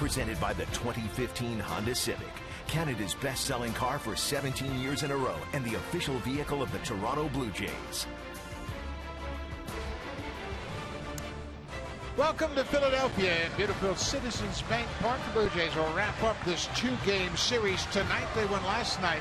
presented by the 2015 Honda Civic, Canada's best-selling car for 17 years in a row and the official vehicle of the Toronto Blue Jays. Welcome to Philadelphia and beautiful Citizens Bank Park. The Blue Jays will wrap up this two-game series tonight. They won last night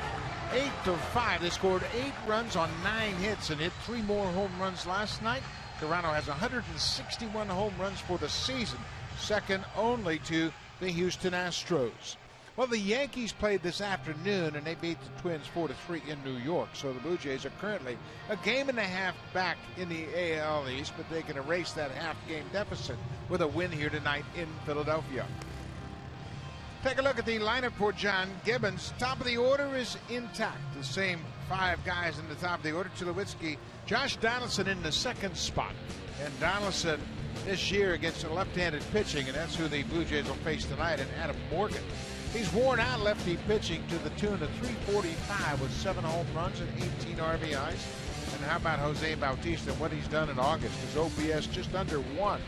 8-5. They scored 8 runs on 9 hits and hit 3 more home runs last night. Toronto has 161 home runs for the season, second only to the Houston Astros. Well, the Yankees played this afternoon and they beat the Twins 4-3 in New York. So the Blue Jays are currently a game and a half back in the AL East, but they can erase that half-game deficit with a win here tonight in Philadelphia. Take a look at the lineup for John Gibbons. Top of the order is intact. The same 5 guys in the top of the order. Tulowitzki, Josh Donaldson in the second spot. And Donaldson this year against a left-handed pitching, and that's who the Blue Jays will face tonight, and Adam Morgan. He's worn out lefty pitching to the tune of 345 with 7 home runs and 18 RBIs. And how about Jose Bautista, what he's done in August? His OPS just under 1.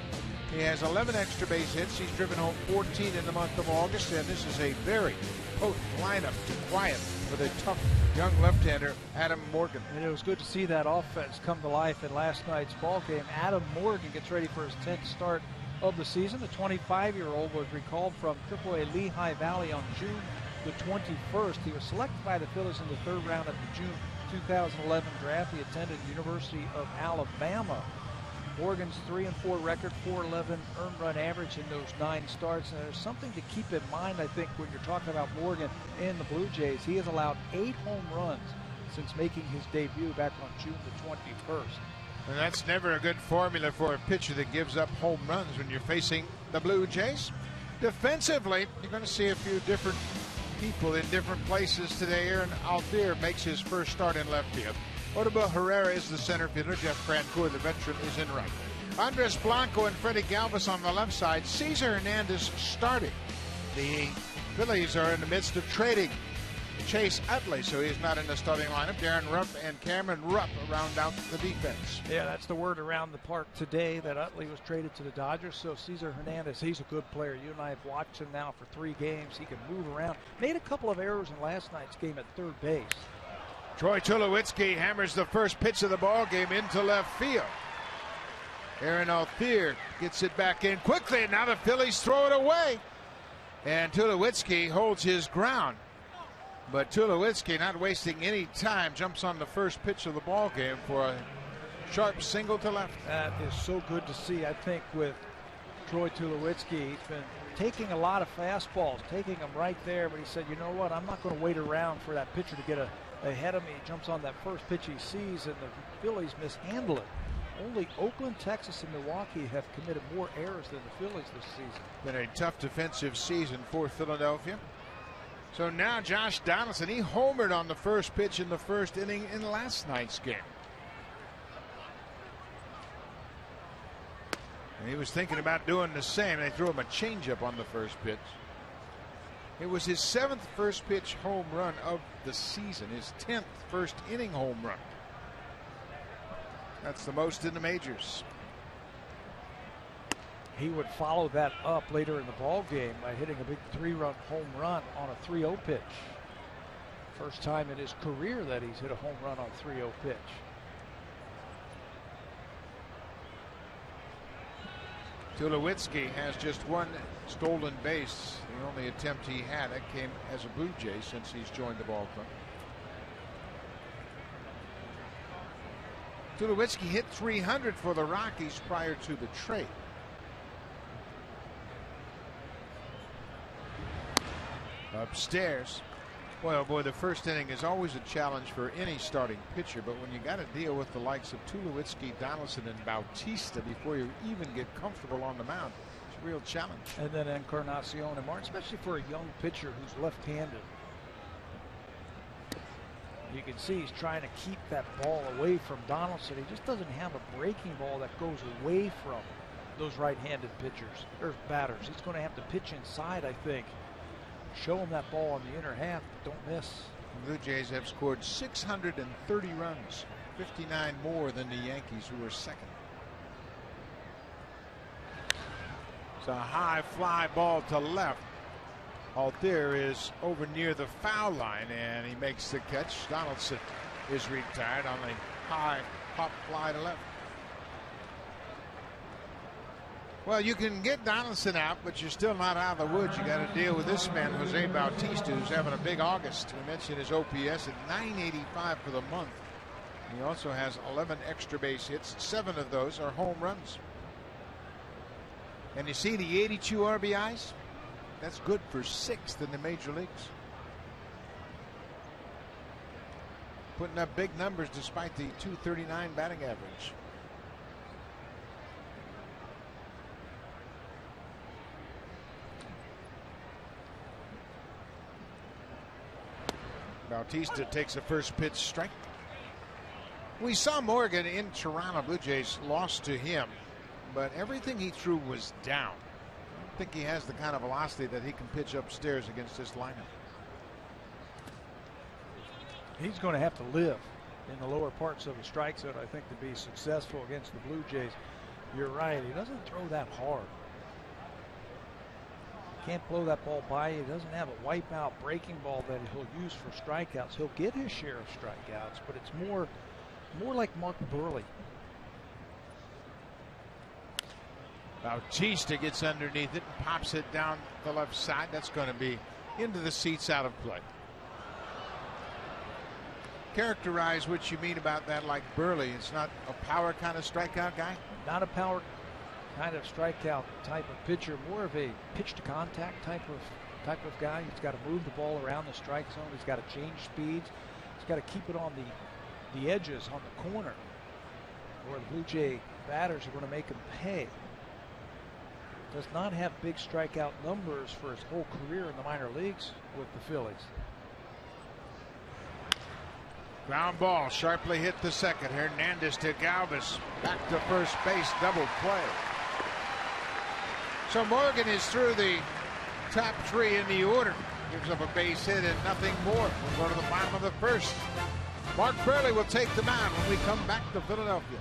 He has 11 extra base hits. He's driven home 14 in the month of August, and this is a very potent lineup to quiet with a tough young left-hander, Adam Morgan. And it was good to see that offense come to life in last night's ball game. Adam Morgan gets ready for his 10th start of the season. The 25-year-old was recalled from AAA Lehigh Valley on June the 21st. He was selected by the Phillies in the 3rd round of the June 2011 draft. He attended the University of Alabama. Morgan's 3-4 record, 411 earned run average in those 9 starts. And there's something to keep in mind, I think, when you're talking about Morgan and the Blue Jays. He has allowed 8 home runs since making his debut back on June the 21st. And that's never a good formula for a pitcher that gives up home runs when you're facing the Blue Jays. Defensively, you're going to see a few different people in different places today. Aaron Alfier makes his first start in left field. Odubel Herrera is the center fielder. Jeff Francoeur, the veteran, is in right. Andres Blanco and Freddie Galvis on the left side. Cesar Hernandez starting. The Phillies are in the midst of trading Chase Utley, so he's not in the starting lineup. Darren Rupp and Cameron Rupp round out the defense. Yeah, that's the word around the park today, that Utley was traded to the Dodgers. So Cesar Hernandez, he's a good player. You and I have watched him now for 3 games. He can move around. Made a couple of errors in last night's game at third base. Troy Tulowitzki hammers the first pitch of the ball game into left field. Aaron Alfier gets it back in quickly, and now the Phillies throw it away. And Tulowitzki holds his ground. But Tulowitzki, not wasting any time, jumps on the first pitch of the ball game for a sharp single to left. That is so good to see. I think with Troy Tulowitzki, he's been taking a lot of fastballs, taking them right there. But he said, you know what, I'm not going to wait around for that pitcher to get ahead of me. He jumps on that first pitch he sees, and the Phillies mishandle it. Only Oakland, Texas, and Milwaukee have committed more errors than the Phillies this season. Been a tough defensive season for Philadelphia. So now Josh Donaldson, he homered on the first pitch in the first inning in last night's game. And he was thinking about doing the same. They threw him a changeup on the first pitch. It was his 7th first pitch home run of the season, his 10th first inning home run. That's the most in the majors. He would follow that up later in the ball game by hitting a big 3-run home run on a 3-0 pitch. First time in his career that he's hit a home run on a 3-0 pitch. Tulowitzki has just 1 stolen base. The only attempt he had, that came as a Blue Jay since he's joined the ball club. Tulowitzki hit 300 for the Rockies prior to the trade. Upstairs. Well, boy, the first inning is always a challenge for any starting pitcher, but when you got to deal with the likes of Tulowitzki, Donaldson, and Bautista before you even get comfortable on the mound, it's a real challenge. And then Encarnacion and Martin, especially for a young pitcher who's left-handed. You can see he's trying to keep that ball away from Donaldson. He just doesn't have a breaking ball that goes away from those right-handed pitchers or batters. He's going to have to pitch inside, I think. Show him that ball on the inner half, but don't miss. The Blue Jays have scored 630 runs, 59 more than the Yankees, who are second. It's a high fly ball to left. Althea is over near the foul line, and he makes the catch. Donaldson is retired on the high pop fly to left. Well, you can get Donaldson out, but you're still not out of the woods. You got to deal with this man, Jose Bautista, who's having a big August. We mentioned his OPS at 985 for the month. He also has 11 extra base hits. 7 of those are home runs. And you see the 82 RBIs? That's good for 6th in the major leagues. Putting up big numbers despite the .239 batting average. Bautista takes a first pitch strike. We saw Morgan in Toronto. Blue Jays lost to him, but everything he threw was down. I don't think he has the kind of velocity that he can pitch upstairs against this lineup. He's going to have to live in the lower parts of the strike zone, I think, to be successful against the Blue Jays. You're right. He doesn't throw that hard. Can't blow that ball by. He doesn't have a wipeout breaking ball that he'll use for strikeouts. He'll get his share of strikeouts, but it's more like Mark Burley. Bautista gets underneath it and pops it down the left side. That's going to be into the seats, out of play. Characterize what you mean about that, like Burley. It's not a power kind of strikeout guy? Not a power kind of strikeout type of pitcher, more of a pitch to contact type of guy. He's got to move the ball around the strike zone. He's got to change speeds. He's got to keep it on the edges, on the corner, where the Blue Jay batters are going to make him pay. Does not have big strikeout numbers for his whole career in the minor leagues with the Phillies. Ground ball sharply hit the second. Hernandez to Galvis. Back to first base. Double play. So Morgan is through the top 3 in the order. Gives up a base hit and nothing more. We'll go to the bottom of the first. Mark Burley will take the mound when we come back to Philadelphia.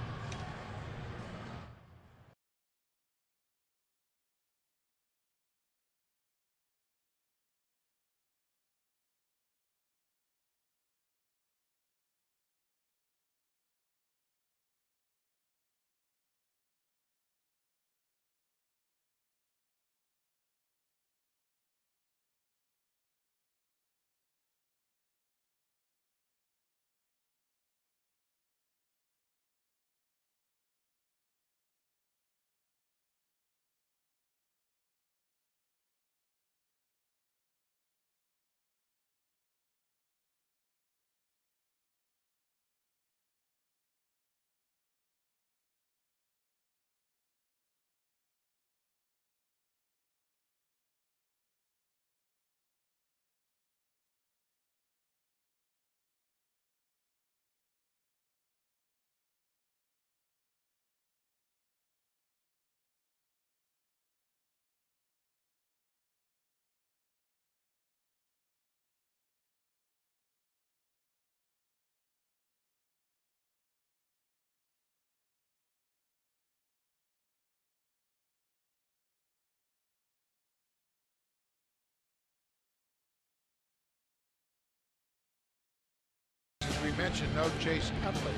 We mentioned no Chase Utley.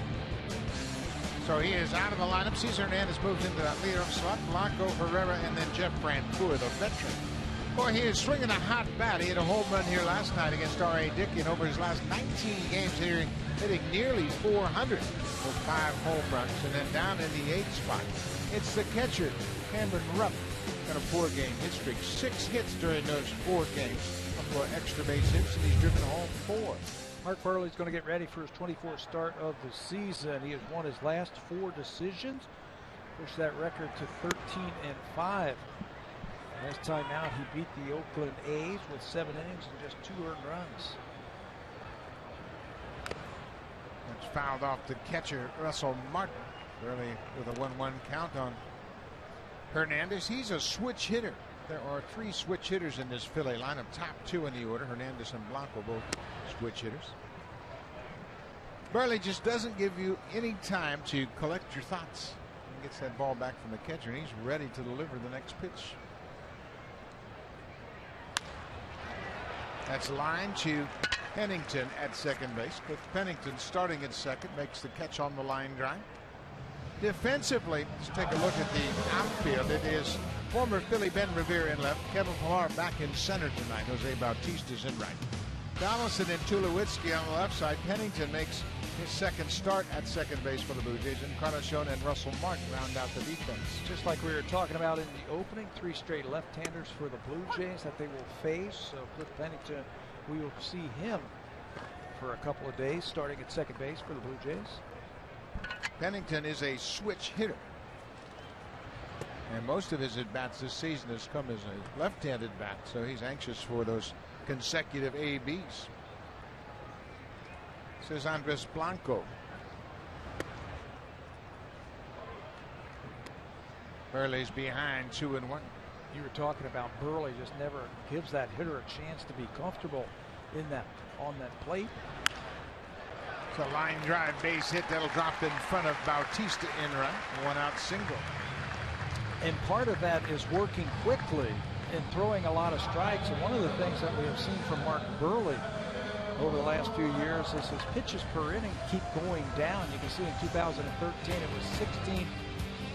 So he is out of the lineup. Cesar Hernandez moves into that leadoff slot. Blanco, Herrera, and then Jeff Francoeur, the veteran. Boy, he is swinging a hot bat. He hit a home run here last night against R.A. Dickey. Over his last 19 games here, hitting nearly 400 with 5 home runs. And then down in the 8th spot, it's the catcher, Cameron Rupp. Got a 4-game hit streak. 6 hits during those 4 games. A couple of extra base hits, and he's driven home 4. Mark Burley's going to get ready for his 24th start of the season. He has won his last 4 decisions, pushed that record to 13-5. Last time out, he beat the Oakland A's with 7 innings and just 2 earned runs. That's fouled off the catcher, Russell Martin. Burley with a 1-1 count on Hernandez. He's a switch hitter. There are 3 switch hitters in this Philly lineup. Top 2 in the order. Hernandez and Blanco both switch hitters. Burley just doesn't give you any time to collect your thoughts. He gets that ball back from the catcher, and he's ready to deliver the next pitch. That's line to Pennington at second base. With Pennington starting at second, makes the catch on the line drive. Defensively, let's take a look at the outfield. It is former Philly Ben Revere in left, Kevin Pillar back in center tonight. Jose Bautista's in right. Donaldson and Tulowitzki on the left side. Pennington makes his second start at second base for the Blue Jays, and Encarnacion and Russell Martin round out the defense. Just like we were talking about in the opening, 3 straight left-handers for the Blue Jays that they will face. So Cliff Pennington, we will see him for a couple of days starting at second base for the Blue Jays. Pennington is a switch hitter, and most of his at-bats this season has come as a left-handed bat, so he's anxious for those consecutive ABs. This is Andres Blanco. Burley's behind 2-1. You were talking about Burley just never gives that hitter a chance to be comfortable in that on that plate. It's a line drive base hit that'll drop in front of Bautista in run. 1-out single. And part of that is working quickly and throwing a lot of strikes. And one of the things that we have seen from Mark Burley over the last few years is his pitches per inning keep going down. You can see in 2013 it was 16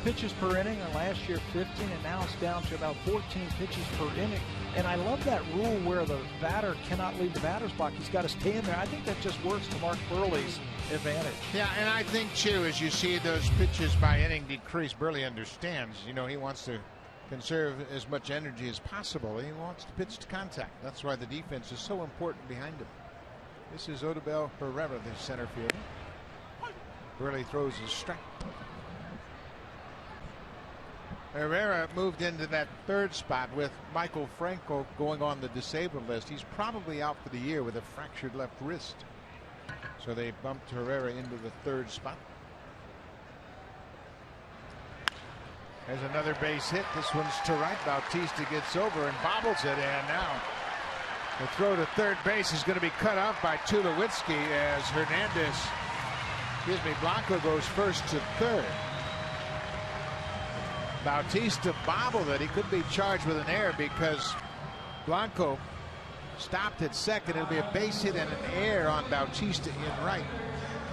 pitches per inning, and last year 15, and now it's down to about 14 pitches per inning. And I love that rule where the batter cannot leave the batter's box. He's got to stay in there. I think that just works to Mark Burley's advantage. Yeah, and I think too, as you see those pitches by inning decrease, Burley understands, you know, he wants to conserve as much energy as possible. He wants to pitch to contact. That's why the defense is so important behind him. This is Odubel Herrera, the center fielder. Burley throws a strike. Herrera moved into that third spot with Michael Franco going on the disabled list. He's probably out for the year with a fractured left wrist. So they bumped Herrera into the third spot. There's another base hit. This one's to right. Bautista gets over and bobbles it, and now the throw to third base is going to be cut off by Tulowitzki as Blanco goes first to third. Bautista bobbled it. He could be charged with an error because Blanco stopped at second. It'll be a base hit and an error on Bautista in right.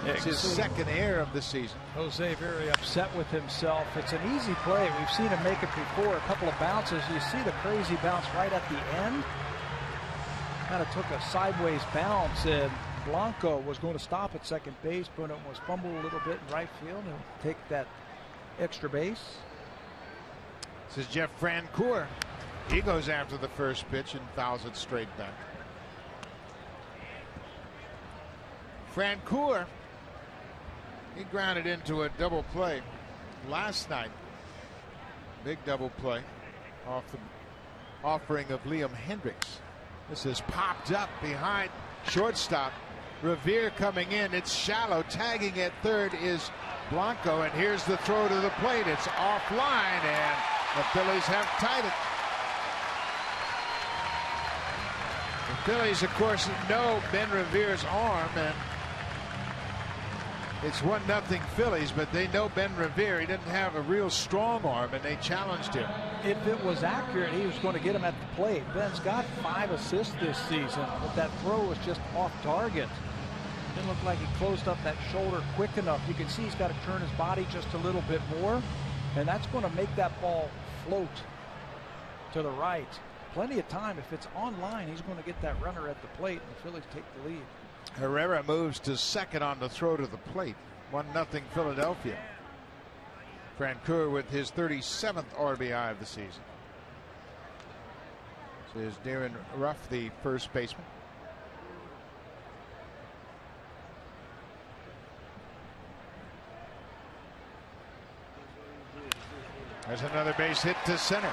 It's his second error of the season. Jose very upset with himself. It's an easy play. We've seen him make it before. A couple of bounces. You see the crazy bounce right at the end. Kind of took a sideways bounce, and Blanco was going to stop at second base, but it was fumbled a little bit in right field and take that extra base. This is Jeff Francoeur. He goes after the first pitch and fouls it straight back. Francoeur, he grounded into a double play last night. Big double play off the offering of Liam Hendricks. This is popped up behind shortstop. Revere coming in. It's shallow. Tagging at third is Blanco, and here's the throw to the plate. It's offline, and the Phillies have tied it. The Phillies, of course, know Ben Revere's arm, and it's 1-0 Phillies, but they know Ben Revere. He didn't have a real strong arm, and they challenged him. If it was accurate, he was going to get him at the plate. Ben's got 5 assists this season, but that throw was just off target. Didn't look like he closed up that shoulder quick enough. You can see he's got to turn his body just a little bit more, and that's going to make that ball float to the right. Plenty of time. If it's on line, he's going to get that runner at the plate, and the Phillies take the lead. Herrera moves to second on the throw to the plate. 1-0 Philadelphia. Francoeur with his 37th RBI of the season. This is Darren Ruff, the first baseman. There's another base hit to center.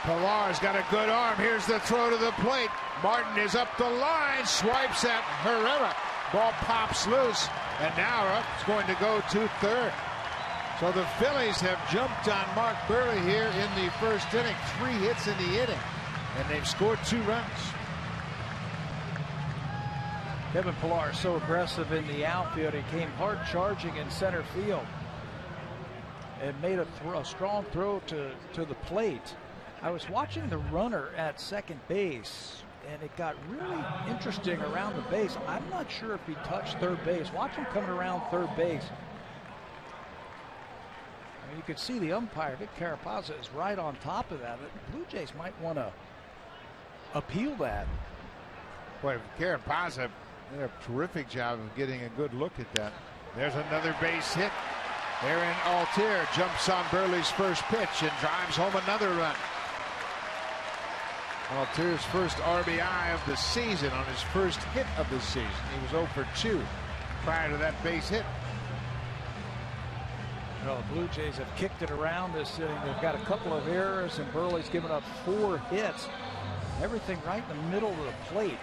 Pillar's got a good arm. Here's the throw to the plate. Martin is up the line, swipes at Herrera. Ball pops loose, and now Ruff's going to go to third. So the Phillies have jumped on Mark Burley here in the first inning. 3 hits in the inning, and they've scored 2 runs. Kevin Pillar is so aggressive in the outfield. He came hard charging in center field and made a strong throw to the plate. I was watching the runner at second base, and it got really interesting around the base. I'm not sure if he touched third base. Watch him coming around third base. I mean, you could see the umpire, Vic Carapazza, is right on top of that. The Blue Jays might want to appeal that. Boy, Carapazza did a terrific job of getting a good look at that. There's another base hit. Aaron Altair jumps on Burley's first pitch and drives home another run. Altair's first RBI of the season on his first hit of the season. He was 0 for 2 prior to that base hit. Well, the Blue Jays have kicked it around this inning. They've got a couple of errors, and Burley's given up 4 hits. Everything right in the middle of the plate.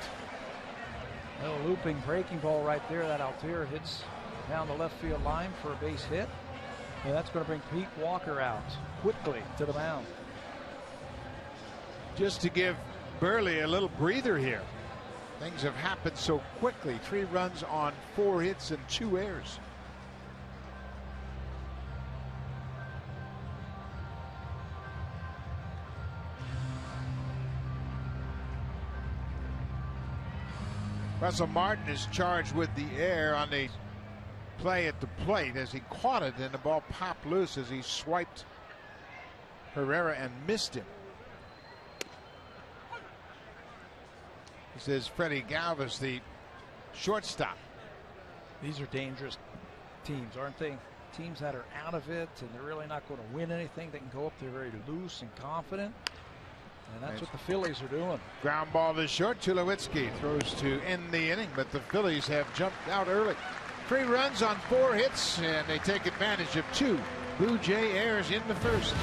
A looping breaking ball right there. That Altair hits down the left field line for a base hit. And that's going to bring Pete Walker out quickly to the mound. Just to give Burley a little breather here. Things have happened so quickly. 3 runs on 4 hits and 2 errors. Russell Martin is charged with the error on the play at the plate as he caught it and the ball popped loose as he swiped Herrera and missed him. This is Freddie Galvis, the shortstop. These are dangerous teams, aren't they? Teams that are out of it and they're really not going to win anything. They can go up there very loose and confident. And that's what the Phillies are doing. Ground ball to short. Tulowitzki throws to end the inning, but the Phillies have jumped out early. 3 runs on 4 hits, and they take advantage of 2 Blue Jay errors in the first.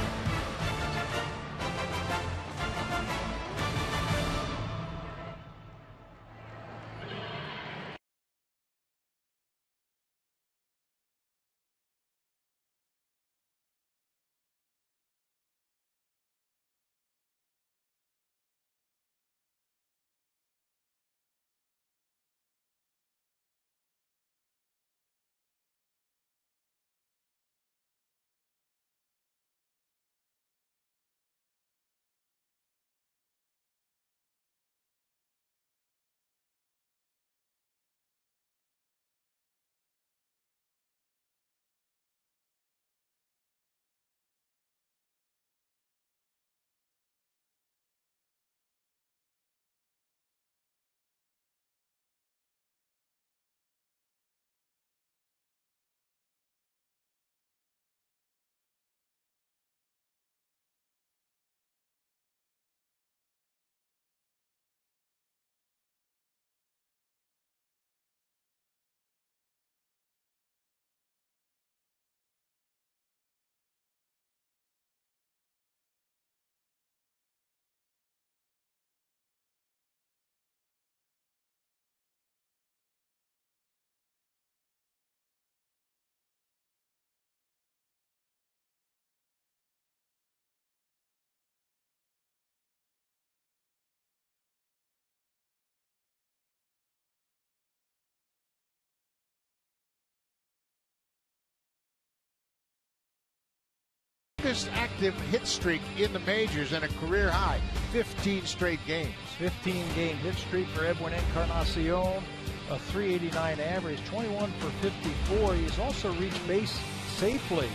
Active hit streak in the majors and a career high 15 straight games. 15-game hit streak for Edwin Encarnacion, a .389 average, 21 for 54. He's also reached base safely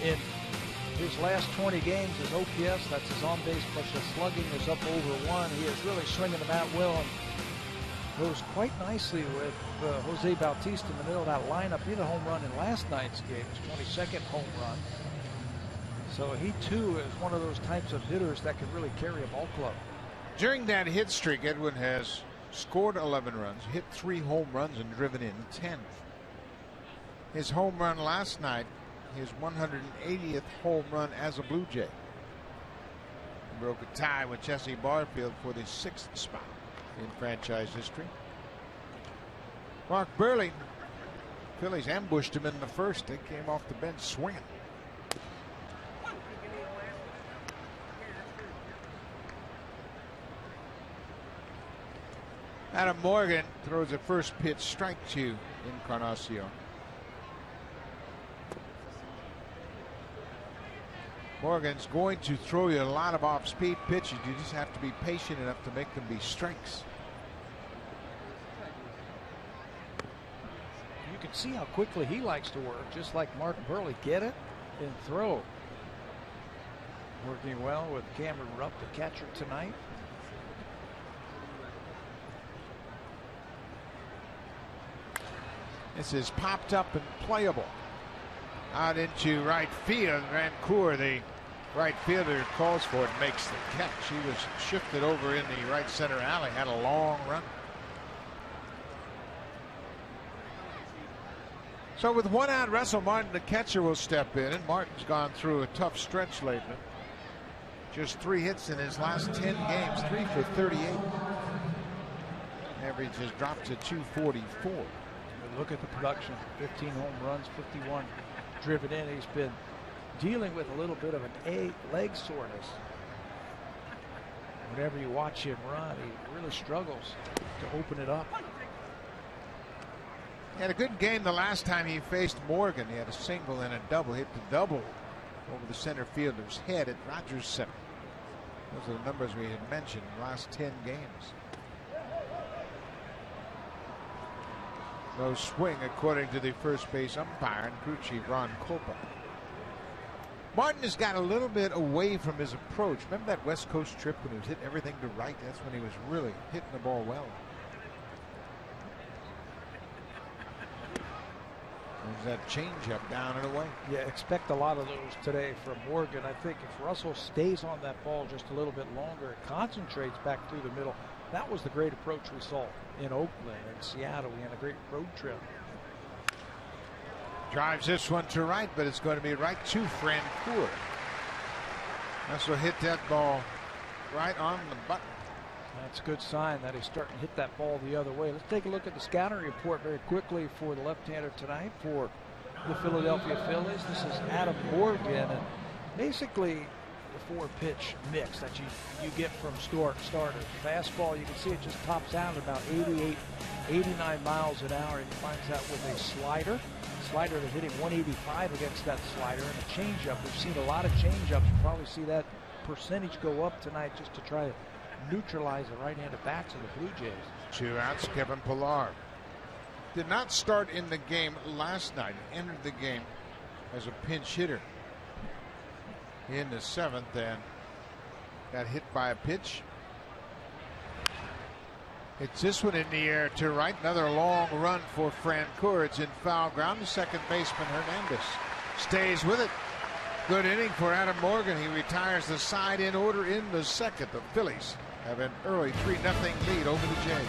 in his last 20 games. His OPS, that's his on base plus his slugging, is up over 1. He is really swinging the bat well and goes quite nicely with Jose Bautista in the middle of that lineup. He had a home run in last night's game, his 22nd home run. So he too is one of those types of hitters that can really carry a ball club. During that hit streak, Edwin has scored 11 runs, hit 3 home runs, and driven in 10. His home run last night, his 180th home run as a Blue Jay. He broke a tie with Jesse Barfield for the 6th spot in franchise history. Mark Burley, Phillies ambushed him in the first. They came off the bench swinging. Adam Morgan throws a first pitch strike to Encarnacion. Morgan's going to throw you a lot of off-speed pitches. You just have to be patient enough to make them be strikes. You can see how quickly he likes to work, just like Mark Burley. Get it and throw. Working well with Cameron Rupp, the catcher tonight. This is popped up and playable. Out into right field. Rancourt, the right fielder, calls for it, makes the catch. He was shifted over in the right center alley, had a long run. So with one out, Russell Martin, the catcher, will step in, and Martin's gone through a tough stretch lately. Just 3 hits in his last 10 games, 3 for 38. Average has dropped to 244. Look at the production, 15 home runs, 51 driven in. He's been dealing with a little bit of an leg soreness. Whenever you watch him run, he really struggles to open it up. He had a good game the last time he faced Morgan. He had a single and a double, hit the double over the center fielder's head at Rogers Center. Those are the numbers we had mentioned in the last 10 games. No swing, according to the first base umpire and crew chief Ron Kolpa. Martin has got a little bit away from his approach. Remember that West Coast trip when he was hitting everything to right? That's when he was really hitting the ball well. There's that changeup down and away. Yeah, expect a lot of those today from Morgan. I think if Russell stays on that ball just a little bit longer, it concentrates back through the middle. That was the great approach we saw in Oakland and Seattle. We had a great road trip. Drives this one to right, but it's going to be right to Francoeur. Russell hit that ball right on the button. That's a good sign that he's starting to hit that ball the other way. Let's take a look at the scouting report very quickly for the left-hander tonight for the Philadelphia Phillies. This is Adam Morgan, and basically the 4-pitch mix that you get from starters. Fastball, you can see it just tops out at about 88, 89 miles an hour. He finds that with a slider. Slider is hitting 185 against that slider, and a changeup. We've seen a lot of changeups. We'll probably see that percentage go up tonight just to try to neutralize the right-handed bats of the Blue Jays. 2 outs, Kevin Pillar. Did not start in the game last night. Entered the game as a pinch hitter in the 7th and got hit by a pitch. It's this one in the air to right. Another long run for Francoeur. It's in foul ground. The second baseman Hernandez stays with it. Good inning for Adam Morgan. He retires the side in order in the 2nd. The Phillies have an early 3-0 lead over the Jays.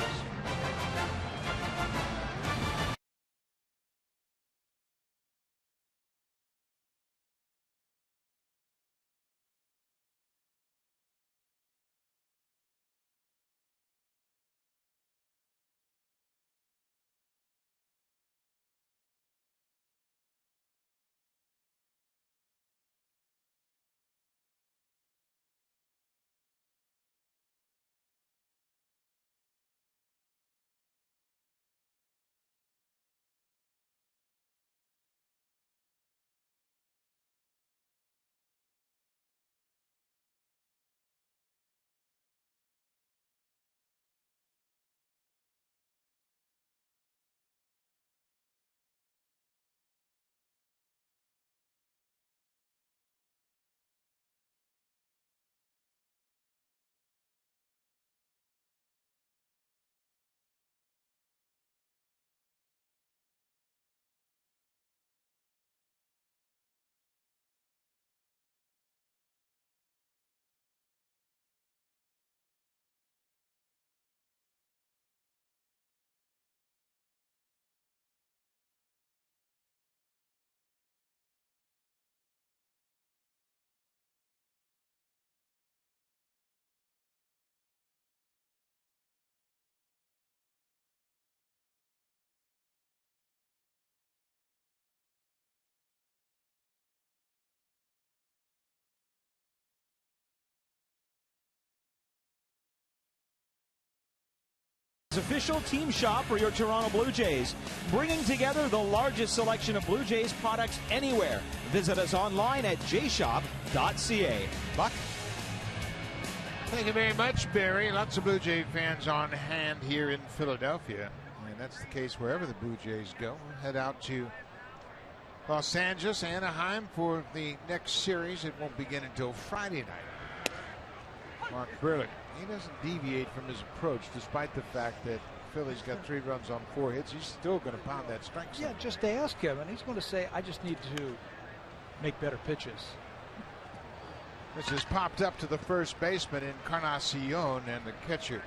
Official team shop for your Toronto Blue Jays, bringing together the largest selection of Blue Jays products anywhere. Visit us online at jshop.ca. Buck? Thank you very much, Barry. Lots of Blue Jay fans on hand here in Philadelphia, and that's the case wherever the Blue Jays go. We'll head out to Los Angeles, Anaheim for the next series. It won't begin until Friday night. Mark Burley, he doesn't deviate from his approach, despite the fact that Phillies got 3 runs on 4 hits. He's still going to pound that strike zone. Yeah, just ask him, and he's going to say, I just need to make better pitches. This is popped up to the first baseman, Encarnacion, and the catcher,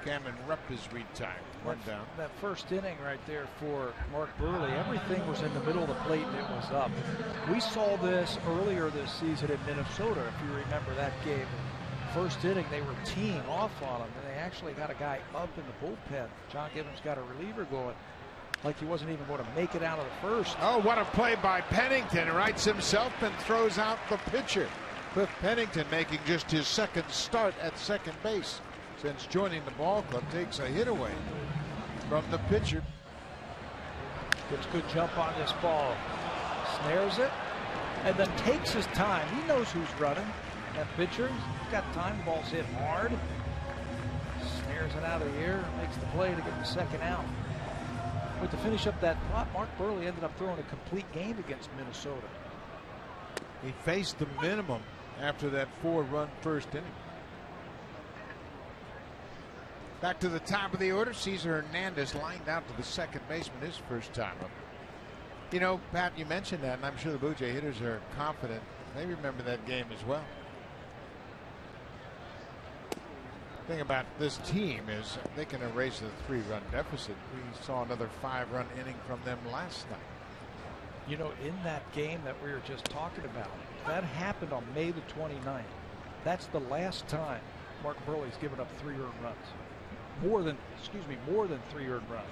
Cameron Rupp, is retired. One down. That first inning right there for Mark Burley, everything was in the middle of the plate and it was up. We saw this earlier this season in Minnesota, if you remember that game. First inning, they were teeing off on him, and they actually got a guy up in the bullpen. John Gibbons got a reliever going, like he wasn't even going to make it out of the first. Oh, what a play by Pennington. Writes himself and throws out the pitcher. Cliff Pennington, making just his second start at second base since joining the ball club, takes a hit away from the pitcher. Gets a good jump on this ball. Snares it, and then takes his time. He knows who's running. That pitcher, he's got time. The ball's hit hard. Snares it out of the air, makes the play to get the second out. But to finish up that plot, Mark Burley ended up throwing a complete game against Minnesota. He faced the minimum after that 4-run first inning. Back to the top of the order, Cesar Hernandez lined out to the second baseman his first time up. You know, Pat, you mentioned that, and I'm sure the Blue Jay hitters are confident. They remember that game as well. The thing about this team is they can erase a 3-run deficit. We saw another 5-run inning from them last night. You know, in that game that we were just talking about, that happened on May the 29th. That's the last time Mark Burley's given up 3 earned runs. More than 3 earned runs.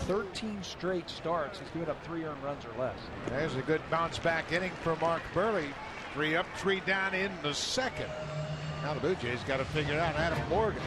13 straight starts, he's given up 3 earned runs or less. There's a good bounce back inning for Mark Burley. 3 up, 3 down in the second. Now the Blue Jays got to figure it out. Adam Morgan.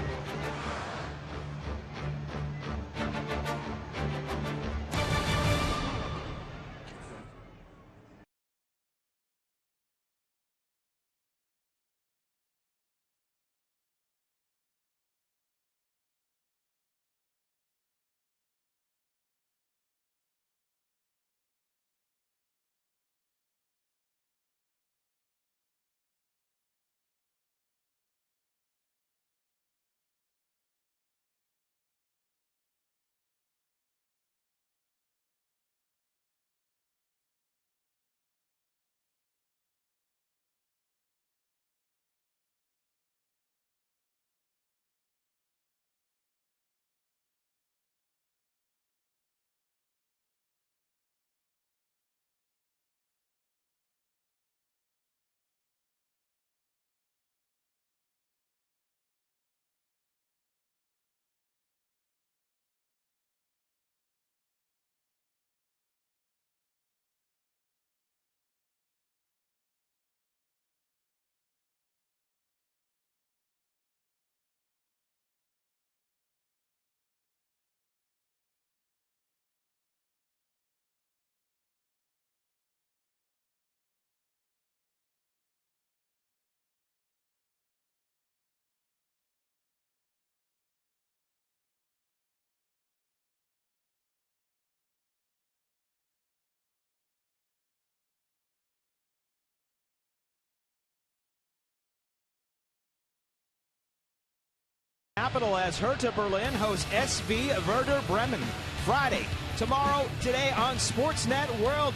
Capital as Hertha Berlin hosts SV Werder Bremen Friday, tomorrow, today on Sportsnet World.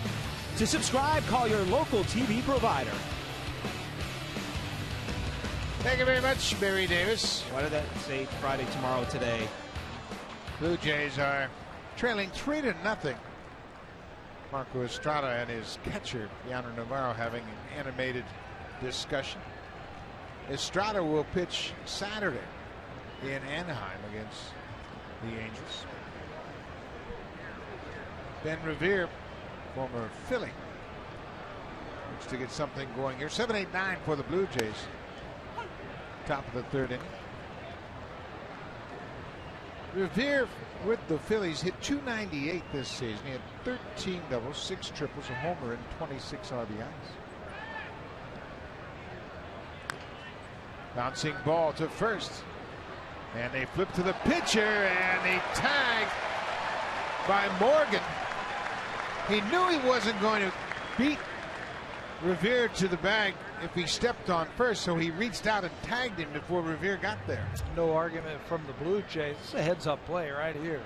To subscribe, call your local TV provider. Thank you very much, Barry Davis. Why did that say Friday, tomorrow, today? Blue Jays are trailing 3-0. Marco Estrada and his catcher, Yonder Navarro, having an animated discussion. Estrada will pitch Saturday in Anaheim against the Angels. Ben Revere, former Philly, looks to get something going here. 7-8-9 for the Blue Jays. Top of the 3rd inning. Revere with the Phillies hit .298 this season. He had 13 doubles, 6 triples, a homer, and 26 RBIs. Bouncing ball to first. And they flip to the pitcher, and a tag by Morgan. He knew he wasn't going to beat Revere to the bag if he stepped on first, so he reached out and tagged him before Revere got there. No argument from the Blue Jays. It's a heads-up play right here.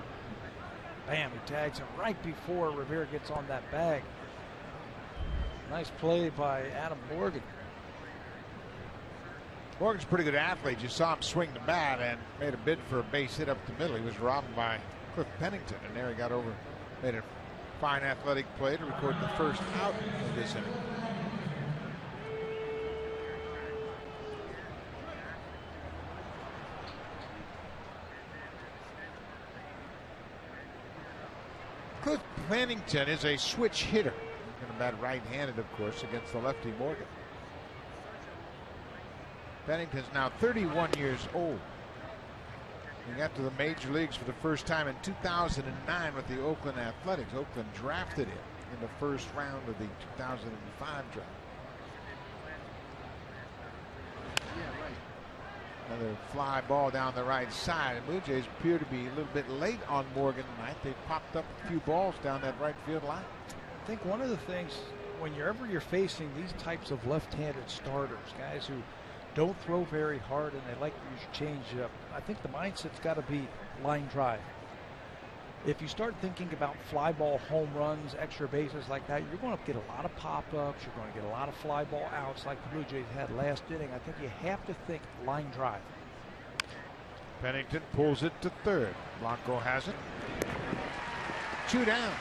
Bam, he tags him right before Revere gets on that bag. Nice play by Adam Morgan. Morgan's a pretty good athlete. You saw him swing the bat and made a bid for a base hit up the middle. He was robbed by Cliff Pennington, and there he got over, made a fine athletic play to record the first out of this inning. Cliff Pennington is a switch hitter. He's going to bat right-handed, of course, against the lefty Morgan. Pennington's now 31 years old. He got to the major leagues for the first time in 2009 with the Oakland Athletics. Oakland drafted him in the first round of the 2005 draft. Another fly ball down the right side. And Blue Jays appear to be a little bit late on Morgan tonight. They popped up a few balls down that right field line. I think one of the things, whenever you're facing these types of left-handed starters, guys who don't throw very hard and they like to use change up, I think the mindset's got to be line drive. If you start thinking about fly ball home runs, extra bases like that, you're going to get a lot of pop-ups. You're going to get a lot of fly ball outs like the Blue Jays had last inning. I think you have to think line drive. Pennington pulls it to third. Blanco has it. 2 down.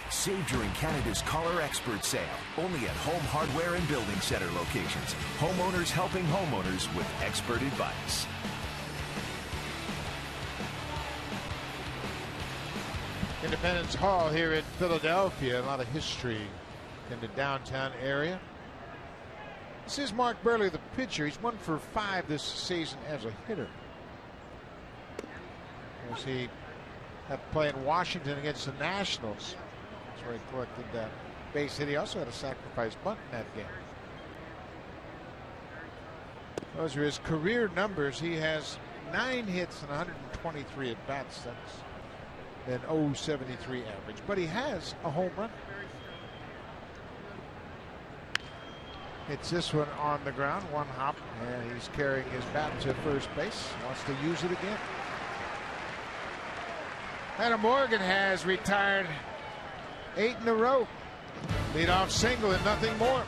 Save during Canada's Color Expert Sale. Only at Home Hardware and Building Center locations. Homeowners helping homeowners with expert advice. Independence Hall here in Philadelphia. A lot of history in the downtown area. This is Mark Burley, the pitcher. He's 1 for 5 this season as a hitter. As he had to play in Washington against the Nationals. Where he collected that base hit. He also had a sacrifice bunt in that game. Those are his career numbers. He has 9 hits and 123 at bats. That's an .073 average, but he has a home run. Hits this one on the ground, 1 hop, and he's carrying his bat to first base. Wants to use it again. Adam Morgan has retired 8 in a row. Leadoff single and nothing more.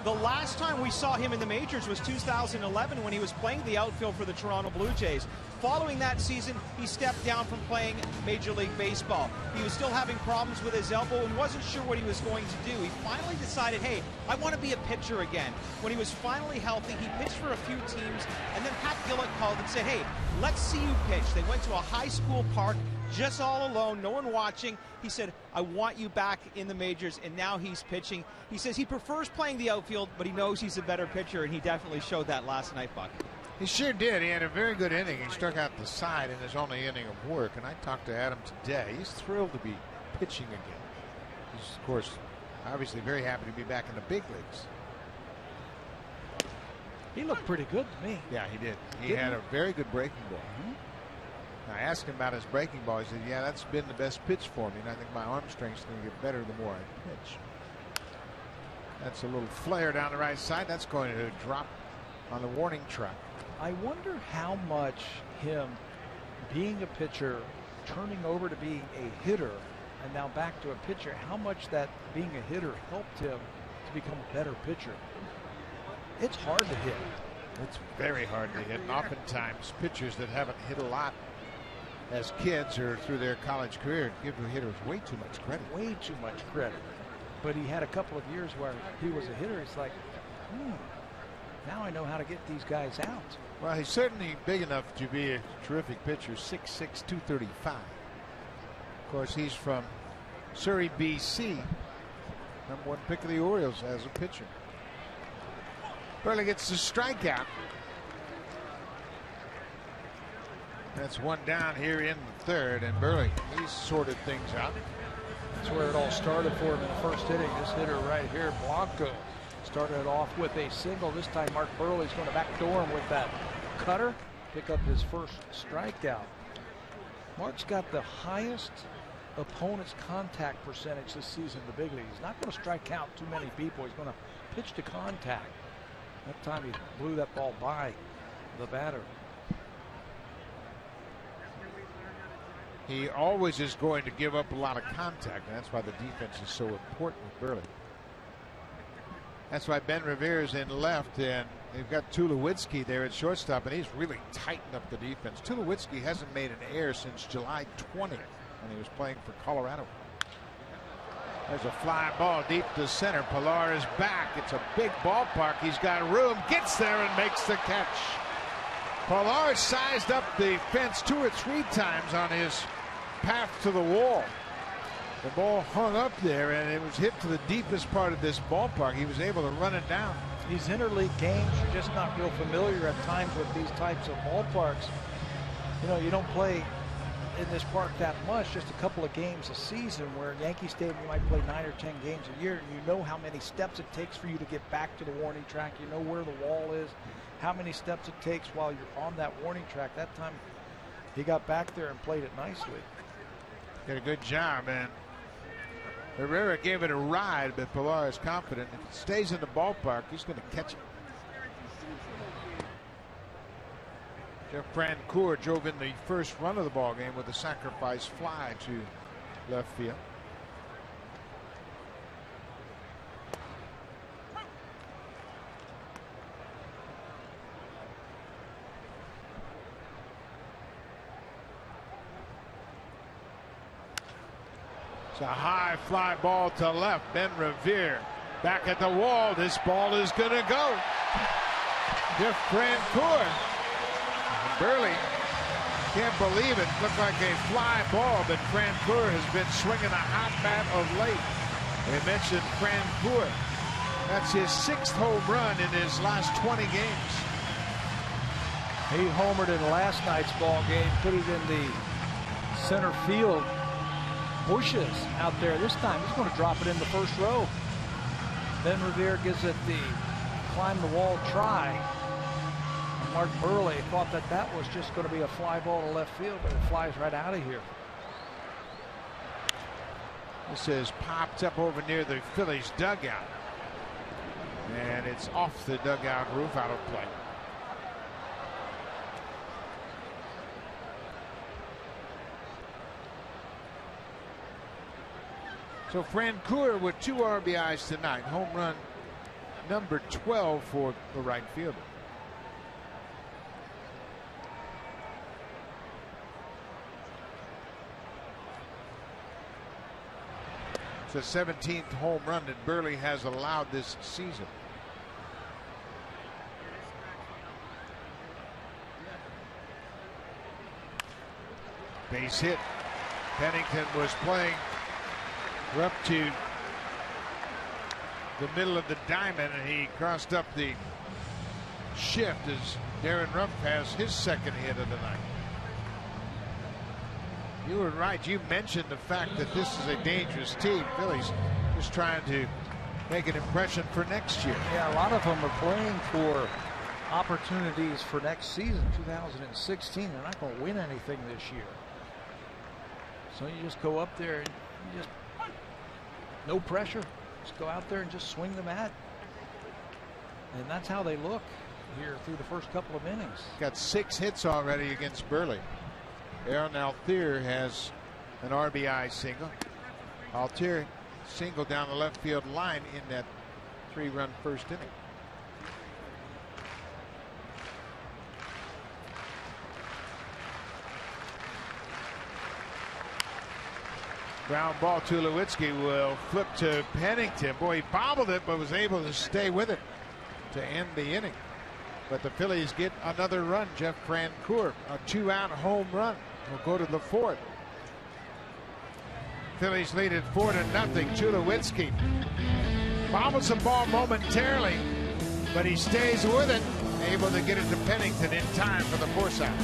The last time we saw him in the majors was 2011 when he was playing the outfield for the Toronto Blue Jays. Following that season, he stepped down from playing Major League Baseball. He was still having problems with his elbow and wasn't sure what he was going to do. He finally decided, hey, I want to be a pitcher again. When he was finally healthy, he pitched for a few teams, and then Pat Gillett called and said, hey, let's see you pitch. They went to a high school park, just all alone, no one watching. He said, I want you back in the majors, and now he's pitching. He says he prefers playing the outfield, but he knows he's a better pitcher, and he definitely showed that last night, Buck. He sure did. He had a very good inning. He struck out the side in his only inning of work, and I talked to Adam today. He's thrilled to be pitching again. He's, of course, obviously very happy to be back in the big leagues. He looked pretty good to me. Yeah, he did. He had a very good breaking ball. I asked him about his breaking ball. He said, yeah, that's been the best pitch for me, and I think my arm strength's going to get better the more I pitch. That's a little flare down the right side. That's going to drop on the warning track. I wonder how much him being a pitcher, turning over to being a hitter, and now back to a pitcher, how much that being a hitter helped him to become a better pitcher. It's hard to hit. It's very hard to hit. And oftentimes, pitchers that haven't hit a lot as kids or through their college career give the hitters way too much credit. Way too much credit. But he had a couple of years where he was a hitter. It's like, now I know how to get these guys out. Well, he's certainly big enough to be a terrific pitcher, 6'6", 235. Of course, he's from Surrey, BC. #1 pick of the Orioles as a pitcher. Burley gets the strikeout. That's one down here in the third, and Burley, he's sorted things out. That's where it all started for him in the first inning. This hitter right here, Blanco, started it off with a single. This time Mark Burley's going to backdoor him with that cutter, pick up his first strikeout. Mark's got the highest opponent's contact percentage this season in the big league. He's not going to strike out too many people. He's going to pitch to contact. That time he blew that ball by the batter. He always is going to give up a lot of contact, and that's why the defense is so important with Burley. That's why Ben Revere is in left, and they've got Tulowitzki there at shortstop, and he's really tightened up the defense. Tulowitzki hasn't made an error since July 20 when he was playing for Colorado. There's a fly ball deep to center. Pilar is back. It's a big ballpark. He's got room, gets there and makes the catch. Pilar sized up the fence 2 or 3 times on his path to the wall. The ball hung up there, and it was hit to the deepest part of this ballpark. He was able to run it down. These interleague games are just not real familiar at times with these types of ballparks. You know, you don't play in this park that much, just a couple of games a season, where Yankee Stadium you might play 9 or 10 games a year, and you know how many steps it takes for you to get back to the warning track. You know where the wall is, how many steps it takes while you're on that warning track. That time he got back there and played it nicely. Did a good job, and Herrera gave it a ride, but Pilar is confident. If it stays in the ballpark, he's going to catch it. Jeff Francoeur drove in the first run of the ball game with a sacrifice fly to left field. It's a high fly ball to left. Ben Revere back at the wall. This ball is going to go. Jeff Francoeur. Burley can't believe it. Looked like a fly ball, but Francoeur has been swinging a hot bat of late. We mentioned Francoeur. That's his 6th home run in his last 20 games. He homered in last night's ball game, put it in the center field bushes out there. This time he's going to drop it in the first row. Ben Revere gives it the climb the wall try. Mark Burley thought that that was just going to be a fly ball to left field, but it flies right out of here. This is popped up over near the Phillies dugout, and it's off the dugout roof, out of play. So Francoeur with 2 RBIs tonight. Home run number 12 for the right fielder. It's the 17th home run that Burley has allowed this season. Base hit. Pennington was playing up to the middle of the diamond, and he crossed up the shift as Darren Rumpf has his second hit of the night. You were right. You mentioned the fact that this is a dangerous team. Phillies just trying to make an impression for next year. Yeah, a lot of them are playing for opportunities for next season, 2016. They're not going to win anything this year. So you just go up there and you just no pressure. Just go out there and just swing the bat. And that's how they look here through the first couple of innings. Got 6 hits already against Burley. Aaron Althea has an RBI single. Althea single down the left field line in that 3-run first inning. Ground ball. Tulowitzki will flip to Pennington. Boy, he bobbled it, but was able to stay with it to end the inning. But the Phillies get another run. Jeff Francoeur, a 2-out home run, will go to the 4th. Phillies lead it 4-0. Tulowitzki bobbles the ball momentarily, but he stays with it, able to get it to Pennington in time for the force out.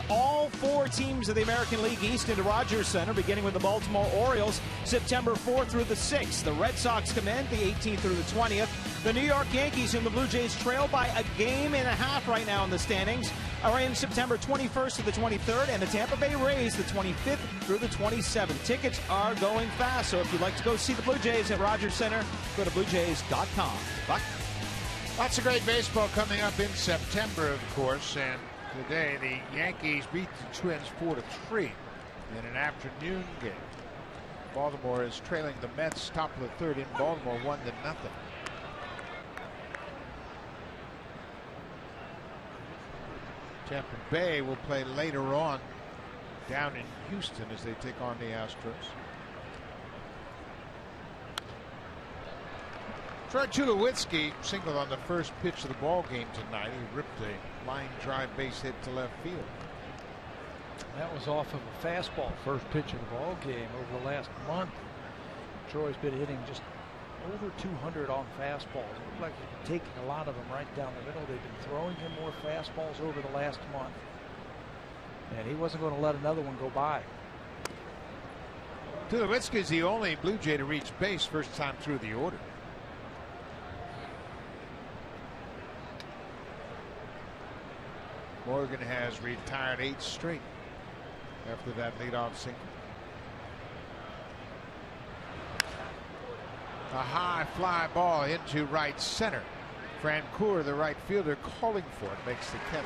All 4 teams of the American League East into Rogers Center, beginning with the Baltimore Orioles, September 4th through the 6th. The Red Sox come in the 18th through the 20th. The New York Yankees, whom the Blue Jays trail by a game and a half right now in the standings, are in September 21st to the 23rd, and the Tampa Bay Rays the 25th through the 27th. Tickets are going fast, so if you'd like to go see the Blue Jays at Rogers Center, go to bluejays.com. Buck? Lots of great baseball coming up in September, of course, and today the Yankees beat the Twins 4-3 in an afternoon game. Baltimore is trailing the Mets top of the 3rd in Baltimore 1-0. Tampa Bay will play later on down in Houston as they take on the Astros. Troy Tulowitzki singled on the first pitch of the ball game tonight. He ripped a line drive base hit to left field. That was off of a fastball, first pitch of the ball game over the last month. Troy's been hitting just over 200 on fastballs. It looked like he's been taking a lot of them right down the middle. They've been throwing him more fastballs over the last month, and he wasn't going to let another one go by. Tulowitzki is the only Blue Jay to reach base first time through the order. Morgan has retired 8 straight after that leadoff single. A high fly ball into right center. Francoeur, the right fielder, calling for it, makes the catch.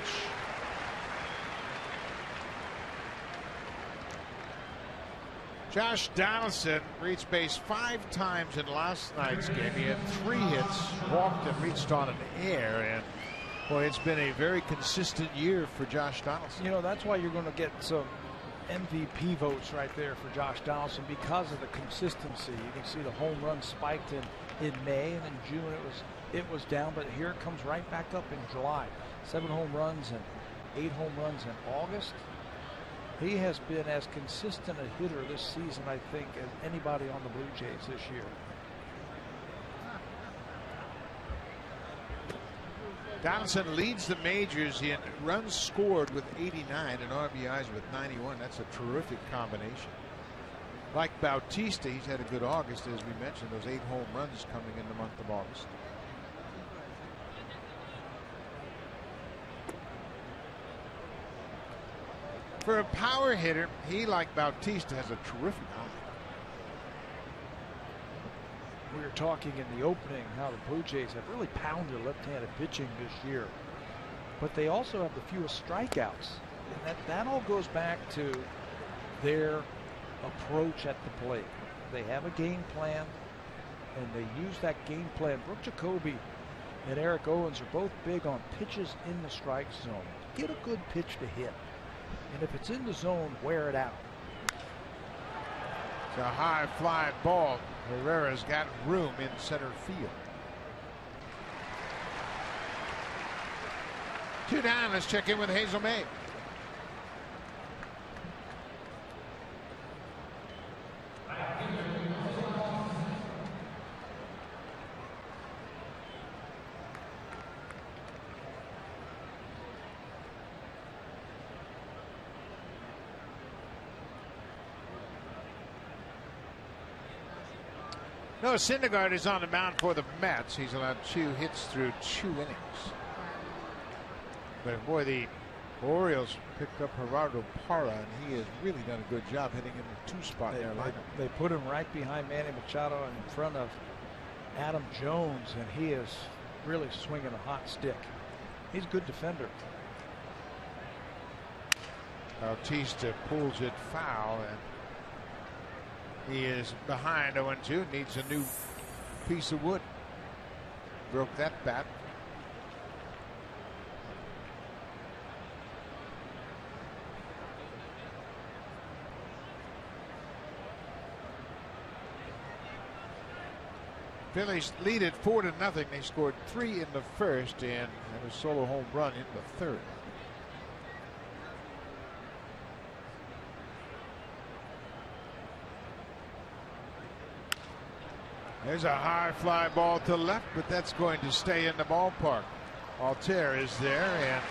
Josh Donaldson reached base 5 times in last night's game. He had 3 hits, walked and reached on an air, and boy, it's been a very consistent year for Josh Donaldson. You know, that's why you're going to get some MVP votes right there for Josh Donaldson, because of the consistency. You can see the home run spiked in May, and in June it was down, but here it comes right back up in July. 7 home runs and 8 home runs in August. He has been as consistent a hitter this season, I think, as anybody on the Blue Jays this year. Donaldson leads the majors in runs scored with 89 and RBIs with 91. That's a terrific combination. Like Bautista, he's had a good August, as we mentioned, those 8 home runs coming in the month of August. For a power hitter, he, like Bautista, has a terrific eye. We were talking in the opening how the Blue Jays have really pounded left-handed pitching this year, but they also have the fewest strikeouts, and that all goes back to their approach at the plate. They have a game plan, and they use that game plan. Brooke Jacoby and Eric Owens are both big on pitches in the strike zone. Get a good pitch to hit, and if it's in the zone, wear it out. It's a high fly ball. Herrera's got room in center field. 2 down. Let's check in with Hazel May. No, Syndergaard is on the mound for the Mets. He's allowed 2 hits through 2 innings. But boy, the Orioles picked up Gerardo Parra, and he has really done a good job hitting in the 2 spot there. They put him right behind Manny Machado in front of Adam Jones, and he is really swinging a hot stick. He's a good defender. Bautista pulls it foul, and he is behind 0-2. Needs a new piece of wood. Broke that bat. Phillies lead it 4-0. They scored 3 in the first and a solo home run in the 3rd. There's a high fly ball to left, but that's going to stay in the ballpark. Altair is there, and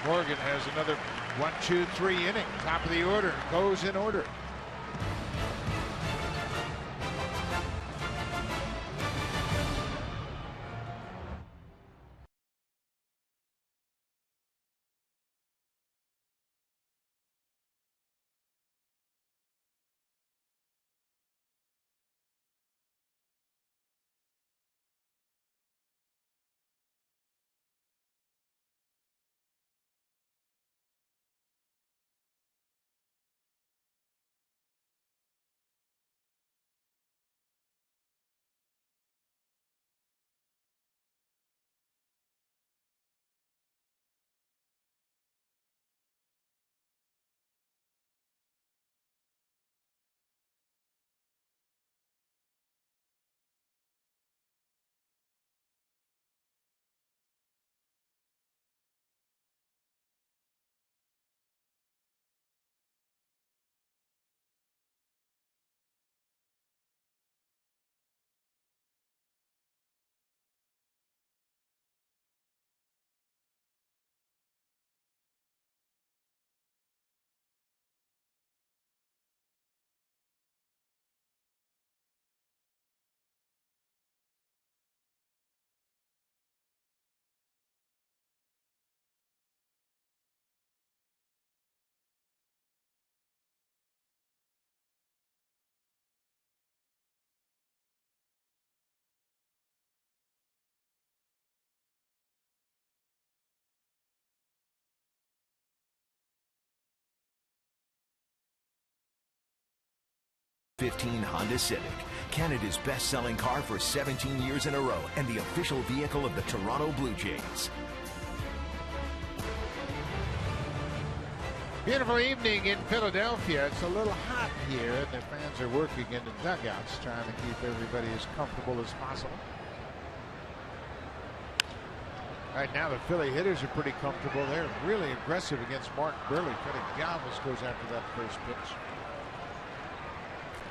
Morgan has another 1-2-3 inning. Top of the order, goes in order. 15 Honda Civic, Canada's best-selling car for 17 years in a row and the official vehicle of the Toronto Blue Jays. Beautiful evening in Philadelphia. It's a little hot here, and the fans are working in the dugouts trying to keep everybody as comfortable as possible. Right now, the Philly hitters are pretty comfortable. They're really aggressive against Mark Burley. Freddie Galvis goes after that first pitch.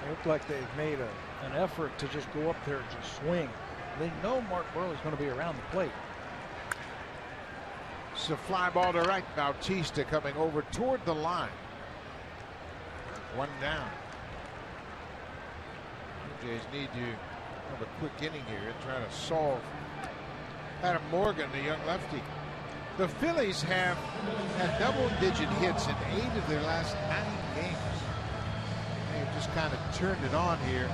They look like they've made an effort to just go up there and just swing. They know Mark Burley's going to be around the plate. It's a fly ball to right. Bautista coming over toward the line. One down. The Jays need to have a quick inning here and try to solve Adam Morgan, the young lefty. The Phillies have had double-digit hits in 8 of their last 9 games. They've just kind of turned it on here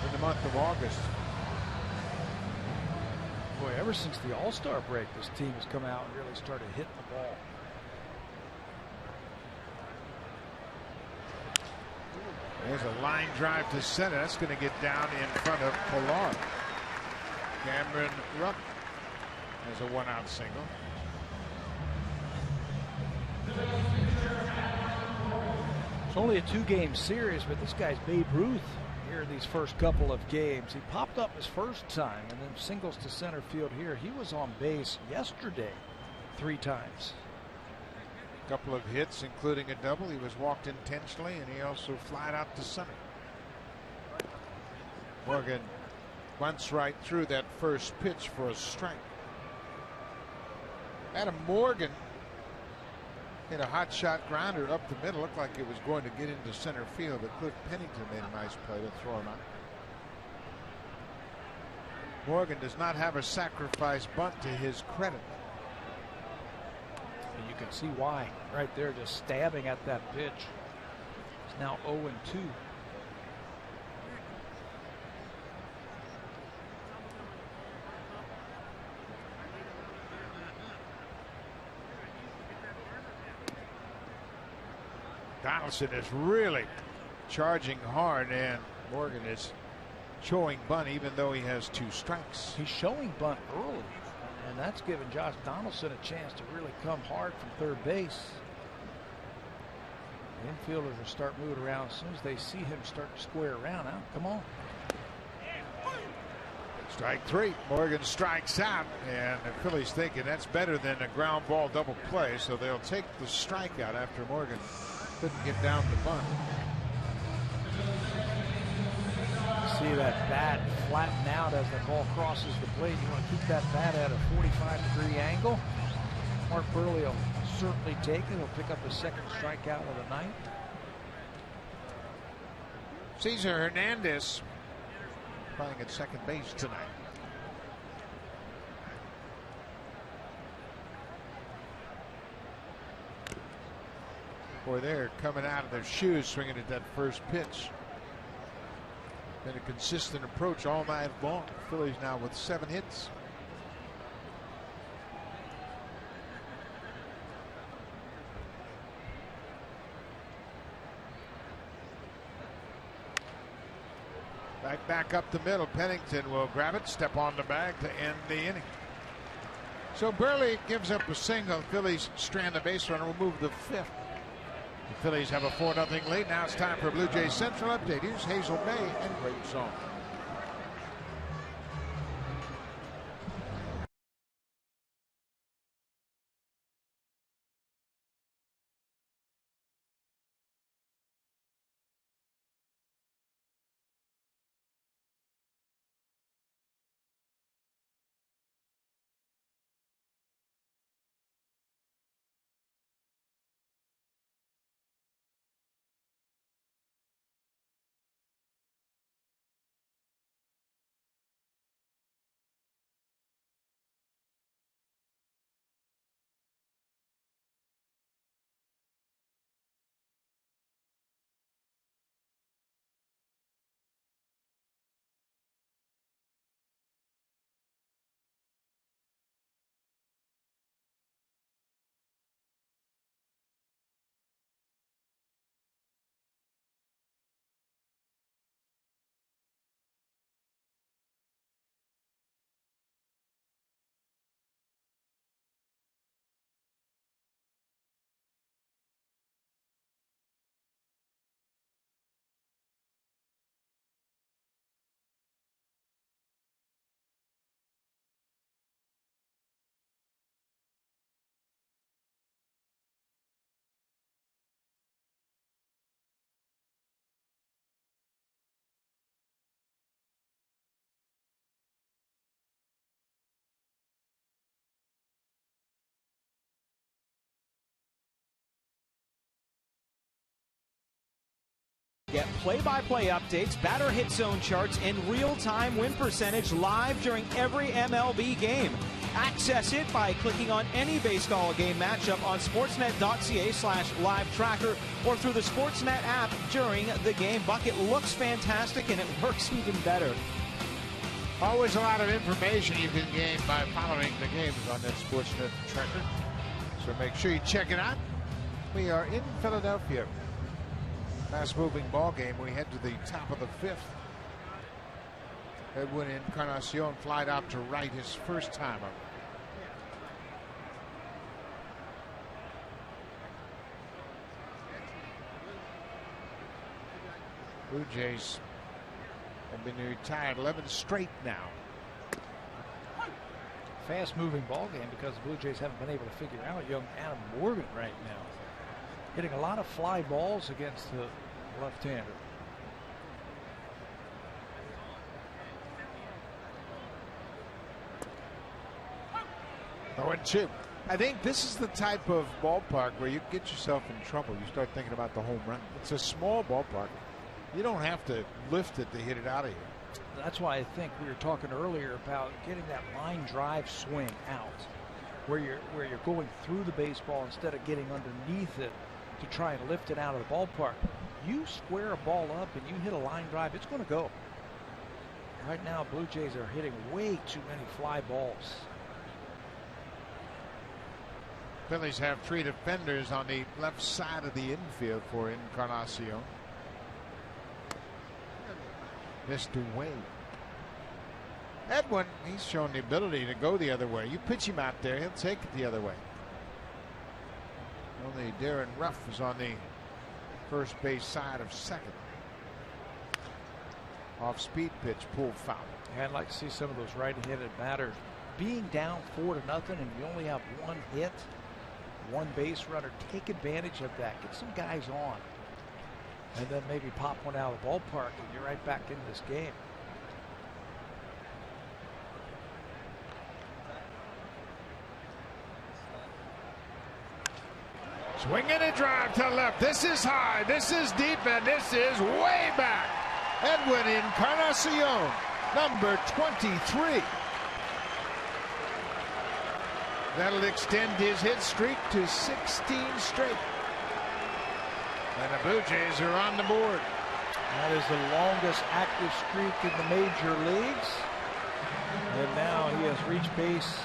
in the month of August. Boy, ever since the All-Star break, this team has come out and really started hitting the ball. There's a line drive to center. That's going to get down in front of Pilar. Cameron Rupp has a 1-out single. It's only a 2-game series, but this guy's Babe Ruth here in these first couple of games. He popped up his first time and then singles to center field here. He was on base yesterday 3 times. A couple of hits, including a double. He was walked intentionally, and he also flied out to center. Morgan bunts right through that first pitch for a strike. Adam Morgan hit a hot shot grounder up the middle. Looked like it was going to get into center field, but Cliff Pennington made a nice play to throw him out. Morgan does not have a sacrifice bunt to his credit. And you can see why right there, just stabbing at that pitch. It's now 0-2. Donaldson is really charging hard, and Morgan is showing bunt even though he has 2 strikes. He's showing bunt early, and that's given Josh Donaldson a chance to really come hard from third base. The infielders will start moving around as soon as they see him start to square around. Now, come on. Strike 3. Morgan strikes out, and the Phillies thinking that's better than a ground ball double play, so they'll take the strikeout after Morgan couldn't get down the bunt. See that bat flatten out as the ball crosses the plate. You want to keep that bat at a 45-degree angle. Mark Burley will certainly take it. He'll pick up his second strikeout of the night. Cesar Hernandez playing at second base tonight. Boy, they're coming out of their shoes swinging at that first pitch. Been a consistent approach all night long. The Phillies now with 7 hits. Right back up the middle. Pennington will grab it, step on the bag to end the inning. So Burley gives up a single. Phillies strand the base runner, will move the 5th. The Phillies have a 4-0 lead. Now it's time for Blue Jays Central Update. Here's Hazel Bay and Great Song. Get play-by-play updates, batter hit zone charts, and real-time win percentage live during every MLB game. Access it by clicking on any baseball game matchup on sportsnet.ca/live tracker or through the Sportsnet app during the game. Bucket looks fantastic, and it works even better. Always a lot of information you can gain by following the games on that Sportsnet tracker. So make sure you check it out. We are in Philadelphia. Fast-moving ball game. We head to the top of the 5th. Edwin Encarnacion flied out to right his first time up. Blue Jays have been retired 11 straight now. Fast-moving ball game because the Blue Jays haven't been able to figure out young Adam Morgan right now. Hitting a lot of fly balls against the left-hander. Oh, and 2. I think this is the type of ballpark where you get yourself in trouble. You start thinking about the home run. It's a small ballpark. You don't have to lift it to hit it out of here. That's why I think we were talking earlier about getting that line drive swing out, where you're going through the baseball instead of getting underneath it to try and lift it out of the ballpark. You square a ball up and you hit a line drive, it's going to go. Right now, Blue Jays are hitting way too many fly balls. Phillies have 3 defenders on the left side of the infield for Encarnacion. Mr. Wade. Edwin, he's shown the ability to go the other way. You pitch him out there, he'll take it the other way. Only Darren Ruff is on the first base side of second. Off speed pitch, pull foul. Yeah, I'd like to see some of those right-handed batters being down 4-0 and you only have 1 hit, 1 base runner. Take advantage of that. Get some guys on. And then maybe pop one out of the ballpark and you're right back into this game. Swing and a drive to left. This is high, this is deep, and this is way back. Edwin Encarnacion, number 23. That'll extend his hit streak to 16 straight. And the Blue Jays are on the board. That is the longest active streak in the major leagues. And now he has reached base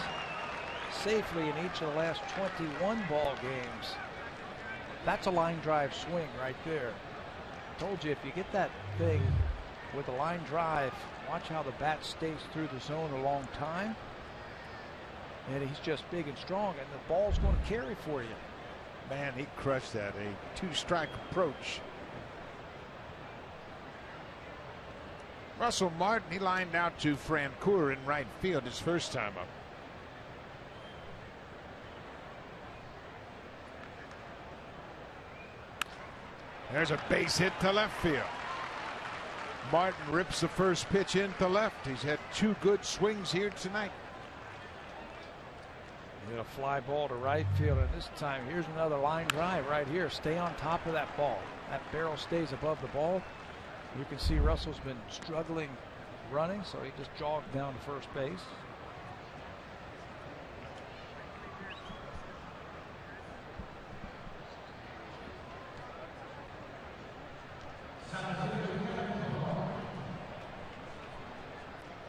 safely in each of the last 21 ball games. That's a line drive swing right there. Told you, if you get that thing with a line drive, watch how the bat stays through the zone a long time. And he's just big and strong, and the ball's going to carry for you. Man, he crushed that. A 2-strike approach. Russell Martin, he lined out to Francoeur in right field his first time up. There's a base hit to left field. Martin rips the first pitch into left. He's had 2 good swings here tonight. Hit a fly ball to right field, and this time here's another line drive right here. Stay on top of that ball. That barrel stays above the ball. You can see Russell's been struggling running, so he just jogged down to first base.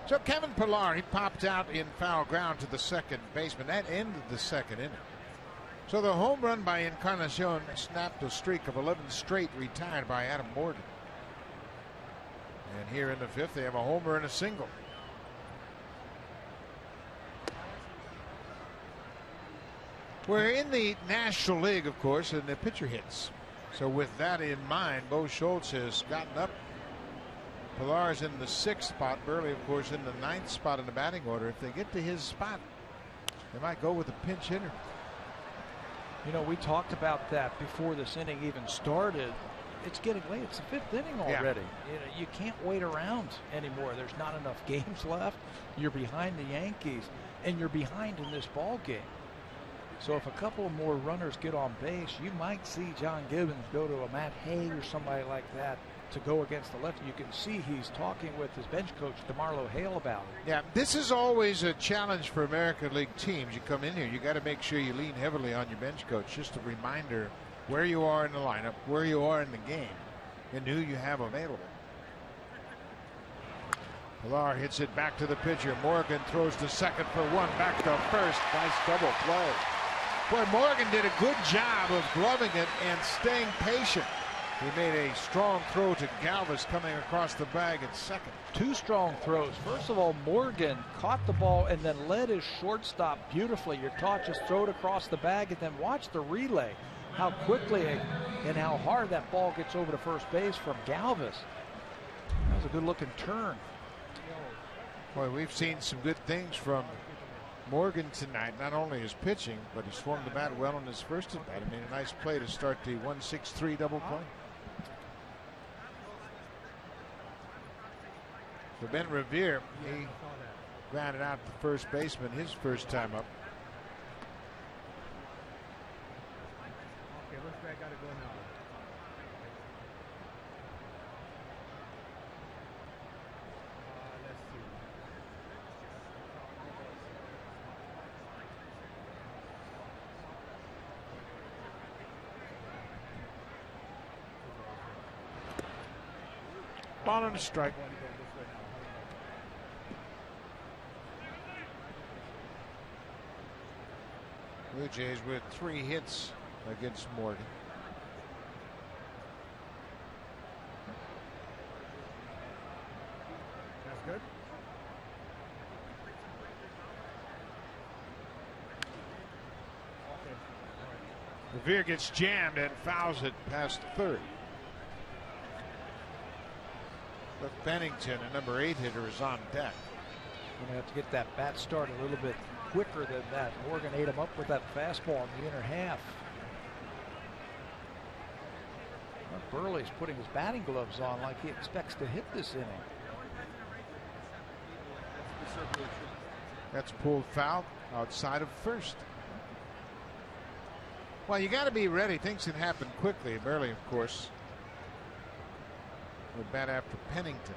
So Kevin Pillar, he popped out in foul ground to the second baseman. That ended the second inning. So the home run by Encarnacion snapped a streak of 11 straight retired by Adam Morgan. And here in the 5th, they have a homer and a single. We're in the National League, of course, and the pitcher hits. So with that in mind, Bo Schultz has gotten up. Pillar is in the 6th spot. Burley, of course, in the 9th spot in the batting order. If they get to his spot, they might go with a pinch hitter. You know, we talked about that before this inning even started. It's getting late. It's the 5th inning already. Yeah. You know, you can't wait around anymore. There's not enough games left. You're behind the Yankees, and you're behind in this ball game. So if a couple more runners get on base, you might see John Gibbons go to a Matt Hay or somebody like that to go against the lefty. You can see he's talking with his bench coach, DeMarlo Hale, about it. Yeah, this is always a challenge for American League teams. You come in here, you got to make sure you lean heavily on your bench coach. Just a reminder where you are in the lineup, where you are in the game, and who you have available. Millar hits it back to the pitcher. Morgan throws to second for one, back to first. Nice double play. Boy, Morgan did a good job of gloving it and staying patient. He made a strong throw to Galvis coming across the bag at second. Two strong throws. First of all, Morgan caught the ball and then led his shortstop beautifully. You're taught just throw it across the bag and then watch the relay. How quickly and how hard that ball gets over to first base from Galvis. That was a good looking turn. Boy, we've seen some good things from Morgan tonight. Not only his pitching, but he swung the bat well on his first at bat. I mean, a nice play to start the 1-6-3 double play. For Ben Revere, he grounded out the first baseman his first time up. Okay, looks like I gotta go now. Let's see. Ball on a strike. Blue Jays with 3 hits against Morgan. That's good. Revere gets jammed and fouls it past third. But Pennington, a number 8 hitter, is on deck. Going to have to get that bat start a little bit quicker than that. Morgan ate him up with that fastball in the inner half. Burley's putting his batting gloves on like he expects to hit this inning. That's pulled foul outside of first. Well, you got to be ready. Things can happen quickly. Burley, of course, would bat after Pennington.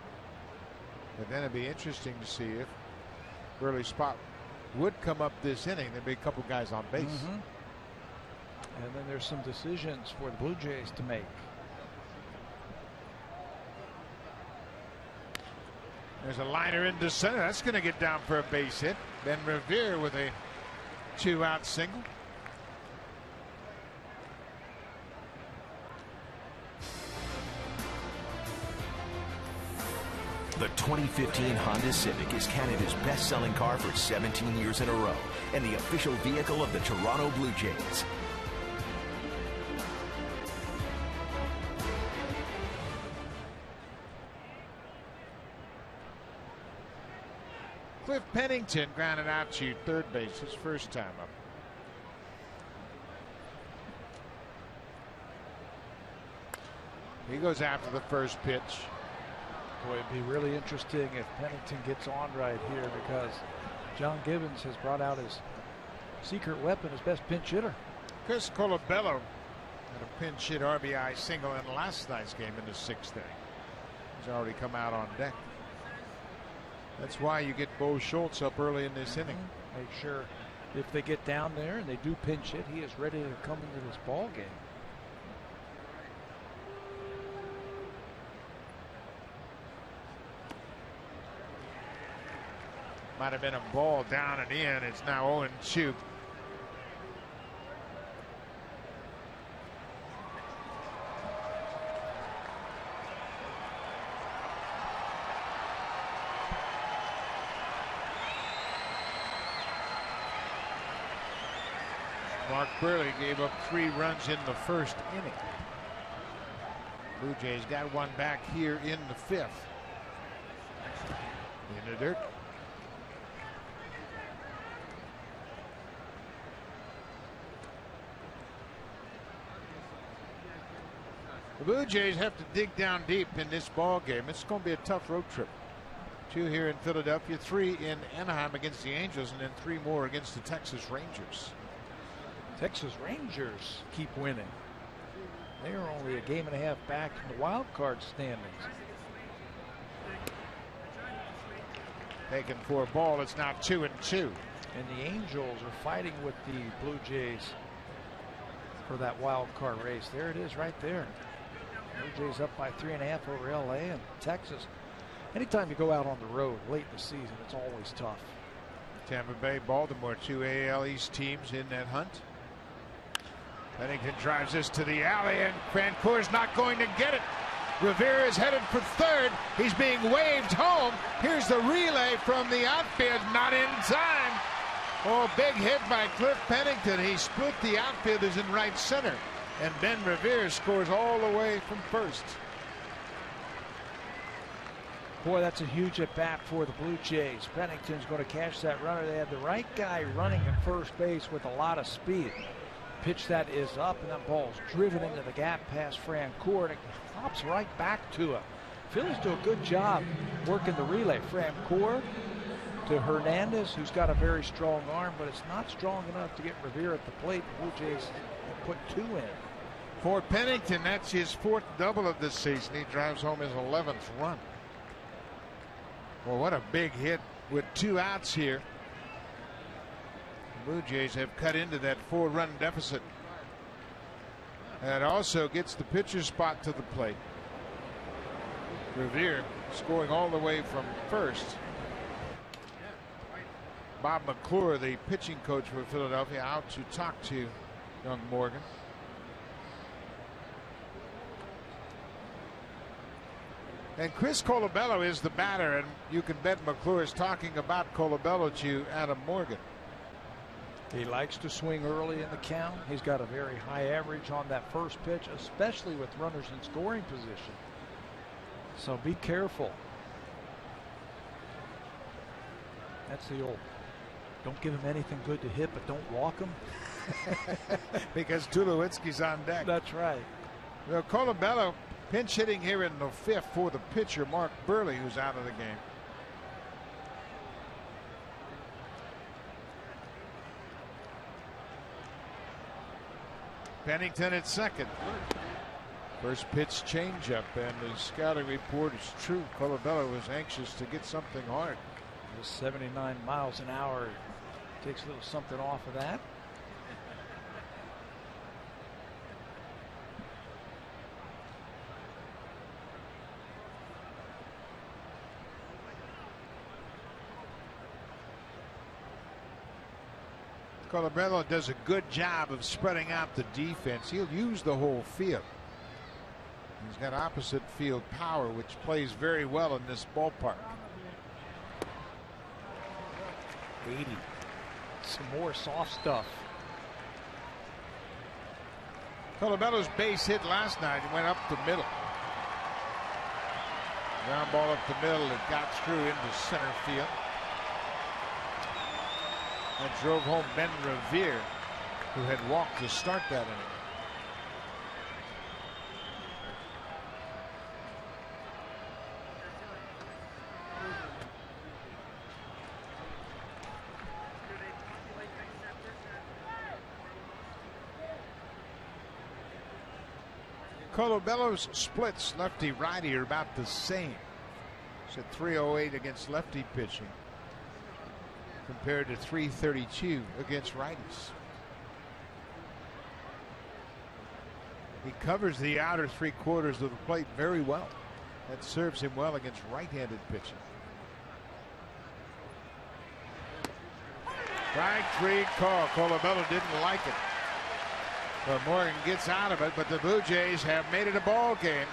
But then it'd be interesting to see if Burley's spot would come up this inning. There'd be a couple guys on base. And then there's some decisions for the Blue Jays to make. There's a liner into center. That's going to get down for a base hit. Ben Revere with a 2-out single. The 2015 Honda Civic is Canada's best-selling car for 17 years in a row and the official vehicle of the Toronto Blue Jays. Cliff Pennington grounded out to third base his first time up. He goes after the first pitch. Boy, it'd be really interesting if Pennington gets on right here, because John Gibbons has brought out his secret weapon, his best pinch hitter. Chris Colabello had a pinch hit RBI single in last night's game in the 6th inning. He's already come out on deck. That's why you get Bo Schultz up early in this inning. Make sure if they get down there and they do pinch hit, he is ready to come into this ball game. Might have been a ball down and in. It's now 0-2. Mark Burley gave up 3 runs in the first inning. Blue Jays got one back here in the 5th. In the dirt. The Blue Jays have to dig down deep in this ball game. It's going to be a tough road trip. 2 here in Philadelphia, 3 in Anaheim against the Angels, and then 3 more against the Texas Rangers. Texas Rangers keep winning. They are only a game and a half back in the wild card standings. Taken for a ball. It's now 2-2. And the Angels are fighting with the Blue Jays for that wild card race. There it is right there. Blue Jays up by 3.5 over LA and Texas. Anytime you go out on the road late in the season, it's always tough. Tampa Bay, Baltimore, two AL East teams in that hunt. Pennington drives this to the alley, and Vancourt's not going to get it. Rivera is headed for third. He's being waved home. Here's the relay from the outfield, not in time. Oh, big hit by Cliff Pennington. He split the outfielders in right center. And Ben Revere scores all the way from first. Boy, that's a huge at bat for the Blue Jays. Pennington's going to catch that runner. They had the right guy running at first base with a lot of speed. Pitch that is up, and that ball's driven into the gap past Francoeur. It hops right back to him. Phillies do a good job working the relay. Francoeur to Hernandez, who's got a very strong arm, but it's not strong enough to get Revere at the plate. The Blue Jays put 2 in. For Pennington, that's his 4th double of this season. He drives home his 11th run. Well, what a big hit with 2 outs here. The Blue Jays have cut into that 4-run deficit. That also gets the pitcher spot to the plate. Revere scoring all the way from first. Bob McClure, the pitching coach for Philadelphia, out to talk to young Morgan. And Chris Colabello is the batter, and you can bet McClure is talking about Colabello to Adam Morgan. He likes to swing early in the count. He's got a very high average on that first pitch, especially with runners in scoring position. So be careful. That's the old, don't give him anything good to hit, but don't walk him. Because Tulowitzki's on deck. That's right. Well, Colabello pinch hitting here in the 5th for the pitcher, Mark Burley, who's out of the game. Pennington at second. First pitch changeup, and the scouting report is true. Colabello was anxious to get something hard. Just 79 miles an hour. Takes a little something off of that. Colabello does a good job of spreading out the defense. He'll use the whole field. He's got opposite field power, which plays very well in this ballpark. 80. Some more soft stuff. Colabello's base hit last night. He went up the middle. Ground ball up the middle. It got through into center field. That drove home Ben Revere, who had walked to start that inning. Colabello's splits, lefty righty, are about the same. It's at 308 against lefty pitching, compared to 332 against righties. He covers the outer 3/4 of the plate very well. That serves him well against right-handed pitching. Strike 3 call. Colabello didn't like it. But Morgan gets out of it, but the Blue Jays have made it a ball game.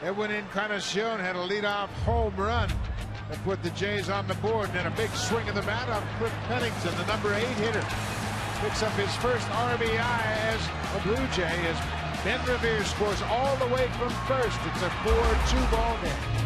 Edwin Encarnacion had a leadoff home run that put the Jays on the board, and then a big swing of the bat on Cliff Pennington, the number 8 hitter. Picks up his first RBI as a Blue Jay as Ben Revere scores all the way from first. It's a 4-2 ball game.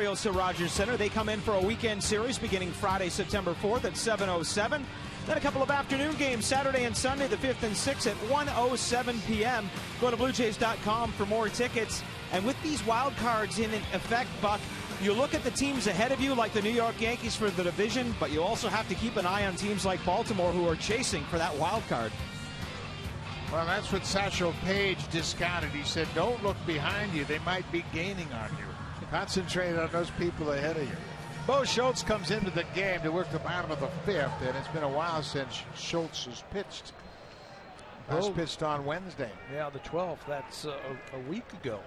Orioles to Rogers Center. They come in for a weekend series beginning Friday, September 4th at 7:07. Then a couple of afternoon games Saturday and Sunday, the 5th and 6th at 1:07 p.m. Go to BlueJays.com for more tickets. And with these wild cards in effect, Buck, you look at the teams ahead of you like the New York Yankees for the division, but you also have to keep an eye on teams like Baltimore who are chasing for that wild card. Well, that's what Satchel Paige discounted. He said, don't look behind you. They might be gaining on you. Concentrate on those people ahead of you. Bo Schultz comes into the game to work the bottom of the 5th, and it's been a while since Schultz has pitched. Last pitched on Wednesday. Yeah, the 12th. That's a week ago.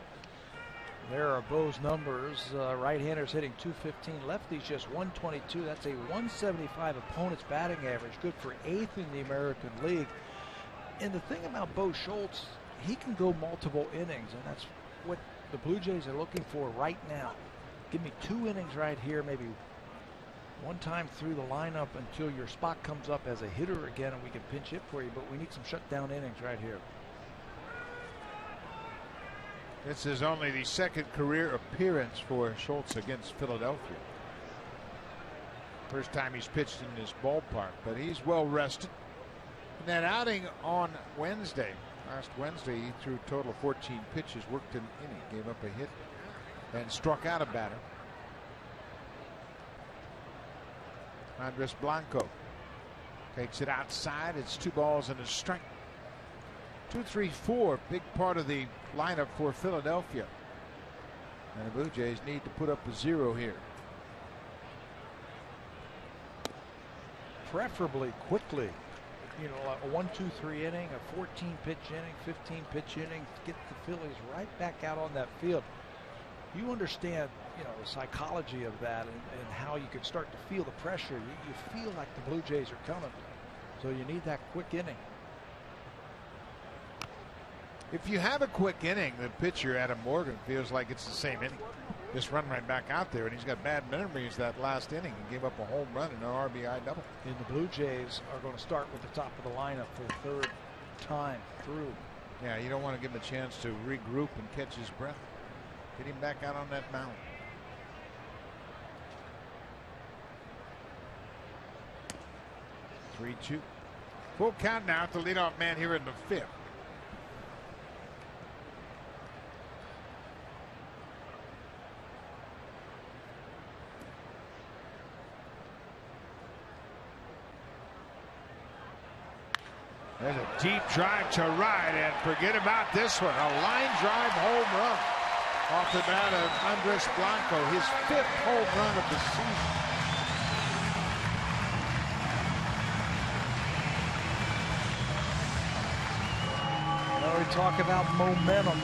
There are Bo's numbers. Right-handers hitting 215, lefties just 122. That's a 175 opponent's batting average. Good for 8th in the American League. And the thing about Bo Schultz, he can go multiple innings, and that's what the Blue Jays are looking for right now. Give me 2 innings right here, maybe one time through the lineup until your spot comes up as a hitter again and we can pinch hit for you, but we need some shutdown innings right here. This is only the 2nd career appearance for Schultz against Philadelphia. First time he's pitched in this ballpark, but he's well rested. In that outing on Wednesday, last Wednesday, he threw a total of 14 pitches, worked an inning, gave up a hit, and struck out a batter. Andres Blanco takes it outside. It's 2 balls and a strike. 2-3-4, big part of the lineup for Philadelphia. And the Blue Jays need to put up a 0 here. Preferably quickly. You know, a 1-2-3 inning, a 14 pitch inning, 15 pitch inning to get the Phillies right back out on that field. You understand, you know, the psychology of that and how you can start to feel the pressure. You feel like the Blue Jays are coming. So you need that quick inning. If you have a quick inning, the pitcher, Adam Morgan, feels like it's the same inning. Just run right back out there, and he's got bad memories that last inning. He gave up a home run and an RBI double. And the Blue Jays are going to start with the top of the lineup for the 3rd time through. Yeah, you don't want to give him a chance to regroup and catch his breath. Get him back out on that mound. Three-two. Full count now at the leadoff man here in the 5th. There's a deep drive to right, and forget about this one. A line drive home run off the bat of Andres Blanco, his 5th home run of the season. Now we talk about momentum.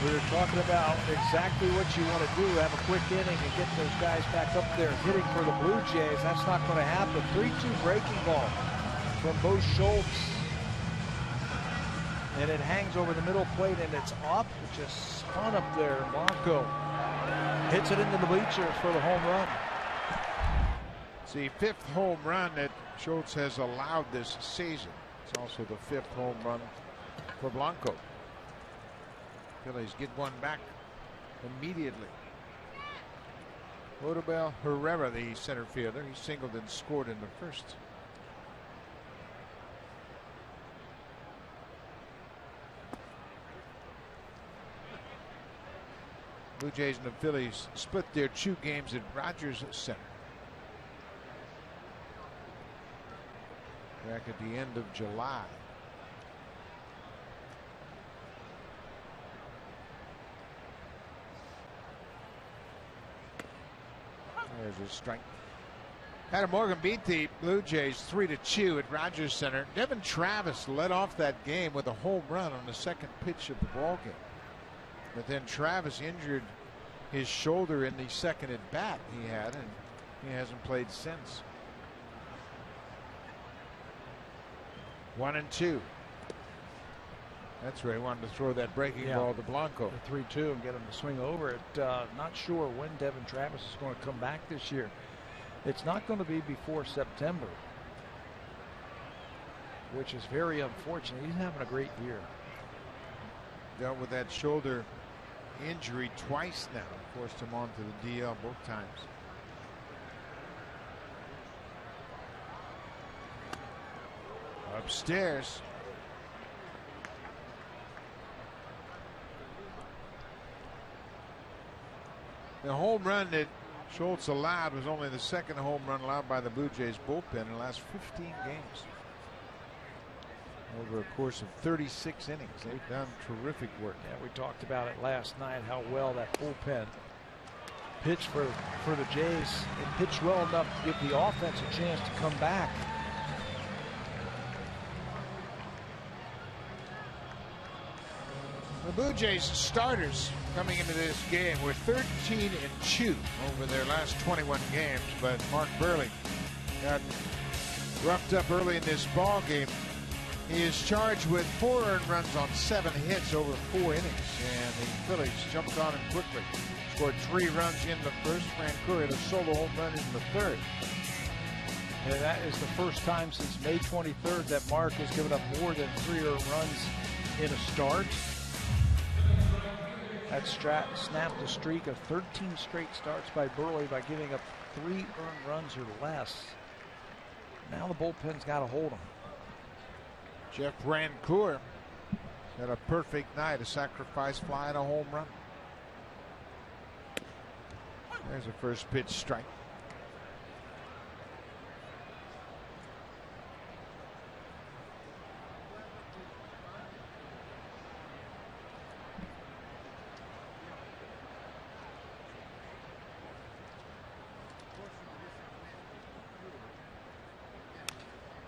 We were talking about exactly what you want to do, have a quick inning and get those guys back up there hitting for the Blue Jays. That's not going to happen. 3-2 breaking ball from Bo Schultz, and it hangs over the middle plate and it's up. It just spun up there. Blanco hits it into the bleachers for the home run. It's the 5th home run that Schultz has allowed this season. It's also the 5th home run for Blanco. Phillies get one back immediately. Odubel Herrera, the center fielder, he singled and scored in the 1st. Blue Jays and the Phillies split their 2 games at Rogers Center back at the end of July. There's a strike. Adam Morgan beat the Blue Jays 3-2 at Rogers Center. Devin Travis led off that game with a home run on the 2nd pitch of the ball game. But then Travis injured his shoulder in the 2nd at bat he had, and he hasn't played since. 1-2. That's where he wanted to throw that breaking ball to Blanco. 3-2 and get him to swing over it. Not sure when Devin Travis is going to come back this year. It's not going to be before September, which is very unfortunate. He's having a great year. Dealt with that shoulder injury twice now. Forced him onto the DL both times. Upstairs. The home run that Schultz allowed was only the second home run allowed by the Blue Jays bullpen in the last 15 games. Over a course of 36 innings. They've done terrific work. Yeah, we talked about it last night, how well that bullpen pitched for the Jays. It pitched well enough to give the offense a chance to come back. The Blue Jays starters coming into this game were 13-2 over their last 21 games, but Mark Burley got roughed up early in this ball game. He is charged with 4 earned runs on 7 hits over 4 innings, and the Phillies jumped on him quickly. Scored 3 runs in the first. Francoeur had a solo home run in the third. And that is the first time since May 23rd that Mark has given up more than 3 earned runs in a start. That snapped a streak of 13 straight starts by Burley by giving up 3 earned runs or less. Now the bullpen's got to hold him. Jeff Francoeur had a perfect night, a sacrifice fly and a home run. There's a first pitch strike.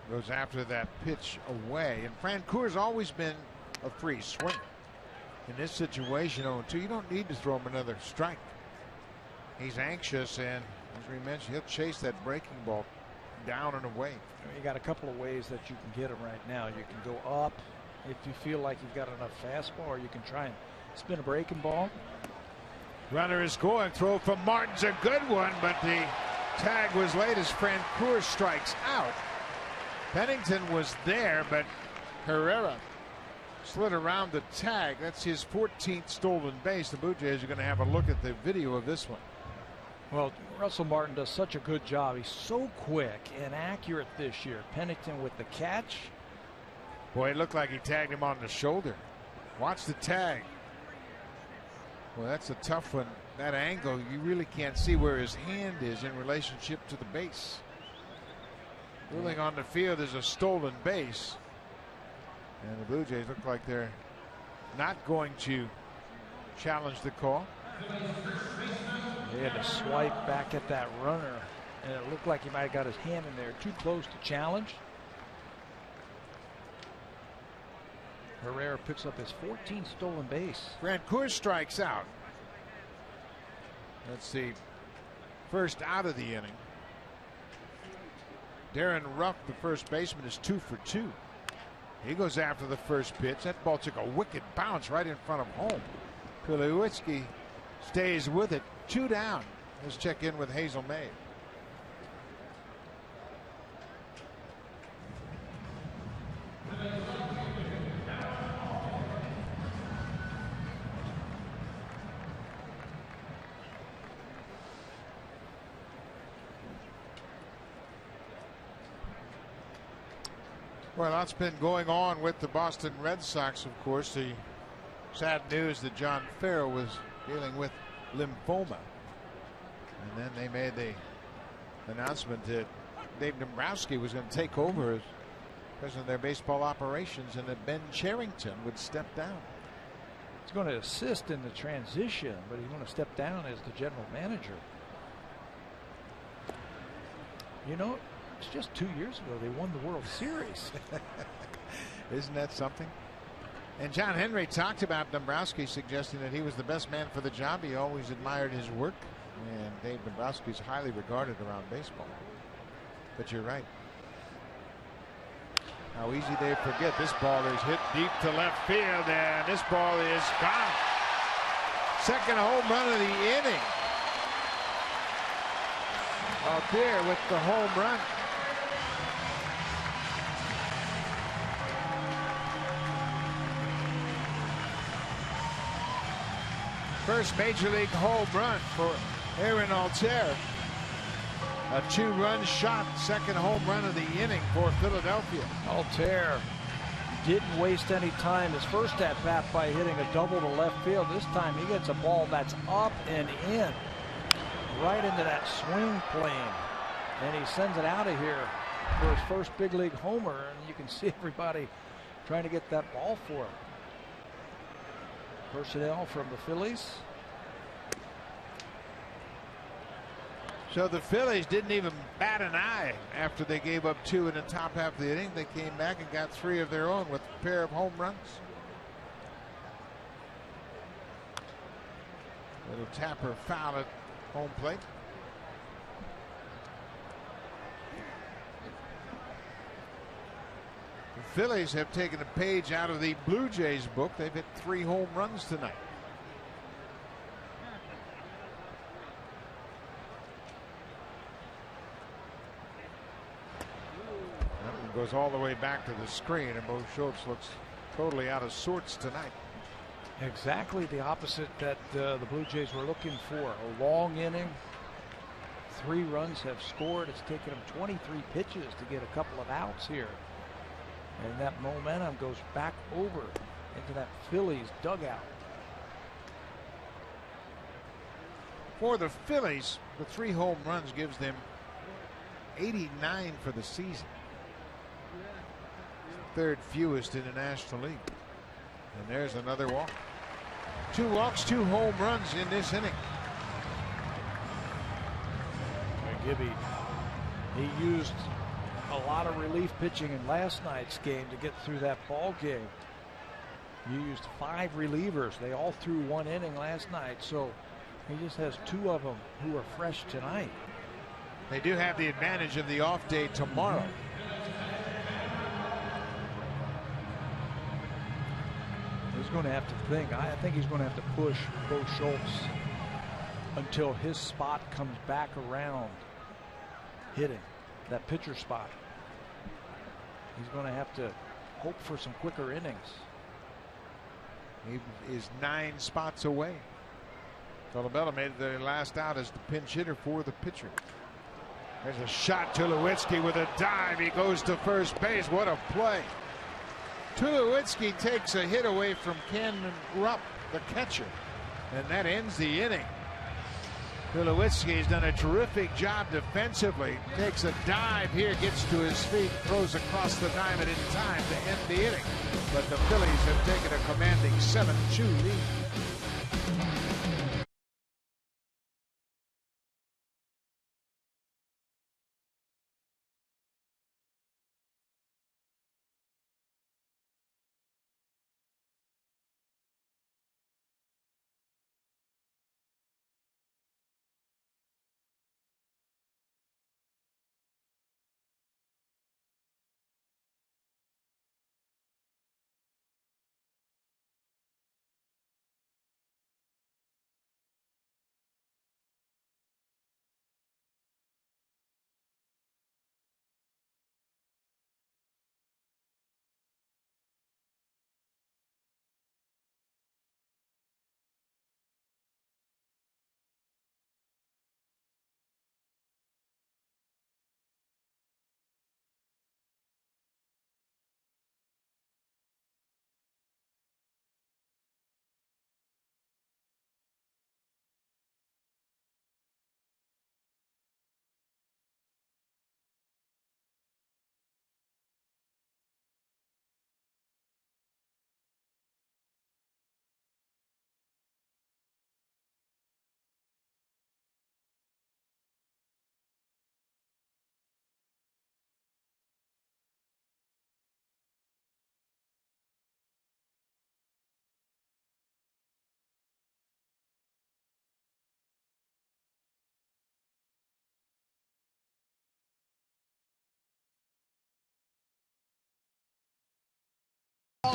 Goes after that pitch away, and Francoeur's always been a free swing. In this situation, 0-2, you don't need to throw him another strike. He's anxious, and as we mentioned, he'll chase that breaking ball down and away. You got a couple of ways that you can get him right now. You can go up if you feel like you've got enough fastball, or you can try and spin a breaking ball. Runner is going. Throw from Martin's a good one, but the tag was late as Francoeur strikes out. Pennington was there, but Herrera slid around the tag. That's his 14th stolen base. The Blue Jays are going to have a look at the video of this one. Well, Russell Martin does such a good job. He's so quick and accurate this year. Pennington with the catch. Boy, it looked like he tagged him on the shoulder. Watch the tag. Well, that's a tough one. That angle, you really can't see where his hand is in relationship to the base. Ruling on the field is a stolen base. And the Blue Jays look like they're not going to challenge the call. He had to swipe back at that runner, and it looked like he might have got his hand in there too close to challenge. Herrera picks up his 14th stolen base. Francoeur strikes out. That's the first out of the inning. Darren Ruff, the first baseman, is 2 for 2. He goes after the first pitch. That ball took a wicked bounce right in front of home. Tulowitzki stays with it. 2 down. Let's check in with Hazel May. Well, that's been going on with the Boston Red Sox, of course. The sad news that John Farrell was dealing with lymphoma. And then they made the announcement that Dave Dombrowski was going to take over as president of their baseball operations and that Ben Cherington would step down. He's going to assist in the transition, but he's going to step down as the general manager. You know, it's just 2 years ago they won the World Series. Isn't that something? And John Henry talked about Dombrowski, suggesting that he was the best man for the job. He always admired his work, and Dave Dombrowski is highly regarded around baseball. But you're right. How easy they forget. This ball is hit deep to left field, and this ball is gone. Second home run of the inning. Out there with the home run. first major league home run for Aaron Altair. A 2-run shot, second home run of the inning for Philadelphia. Altair didn't waste any time his first at bat by hitting a double to left field. This time he gets a ball that's up and in, right into that swing plane, and he sends it out of here for his first big league homer, and you can see everybody trying to get that ball for him. Personnel from the Phillies. So the Phillies didn't even bat an eye after they gave up 2 in the top half of the inning. They came back and got 3 of their own with a pair of home runs. Little Tapper foul at home plate. The Phillies have taken a page out of the Blue Jays book. They've hit 3 home runs tonight. That one goes all the way back to the screen, and Bo Schultz looks totally out of sorts tonight. Exactly the opposite that the Blue Jays were looking for. A long inning. 3 runs have scored. It's taken them 23 pitches to get a couple of outs here. And that momentum goes back over into that Phillies dugout. For the Phillies, the 3 home runs gives them 89 for the season. Third fewest in the National League. And there's another walk. 2 walks, 2 home runs in this inning. Gibby, he used a lot of relief pitching in last night's game to get through that ball game. He used 5 relievers. They all threw 1 inning last night, so he just has 2 of them who are fresh tonight. They do have the advantage of the off day tomorrow. He's going to have to think. I think he's going to have to push Bo Schultz until his spot comes back around hitting that pitcher spot. He's going to have to hope for some quicker innings. He is 9 spots away. Colabella made the last out as the pinch hitter for the pitcher. There's a shot to Tulowitzki with a dive. He goes to first base. What a play. Tulowitzki takes a hit away from Ken Rupp, the catcher, and that ends the inning. Tulowitzki has done a terrific job defensively. Takes a dive here, gets to his feet, throws across the diamond in time to end the inning. But the Phillies have taken a commanding 7-2 lead.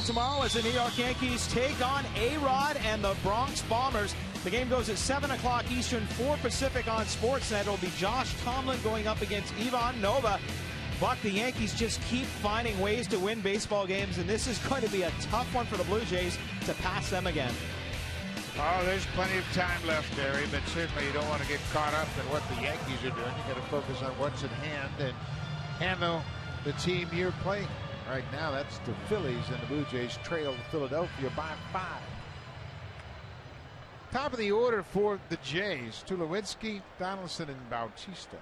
Tomorrow as the New York Yankees take on A-Rod and the Bronx Bombers. The game goes at 7 o'clock Eastern, 4 Pacific on Sportsnet. It'll be Josh Tomlin going up against Ivan Nova. Buck, the Yankees just keep finding ways to win baseball games, and this is going to be a tough one for the Blue Jays to pass them again. Oh, there's plenty of time left, Barry, but certainly you don't want to get caught up in what the Yankees are doing. You got to focus on what's at hand and handle the team you're playing. Right now, that's the Phillies, and the Blue Jays trail Philadelphia by 5. Top of the order for the Jays: Tulowitzki, Donaldson, and Bautista.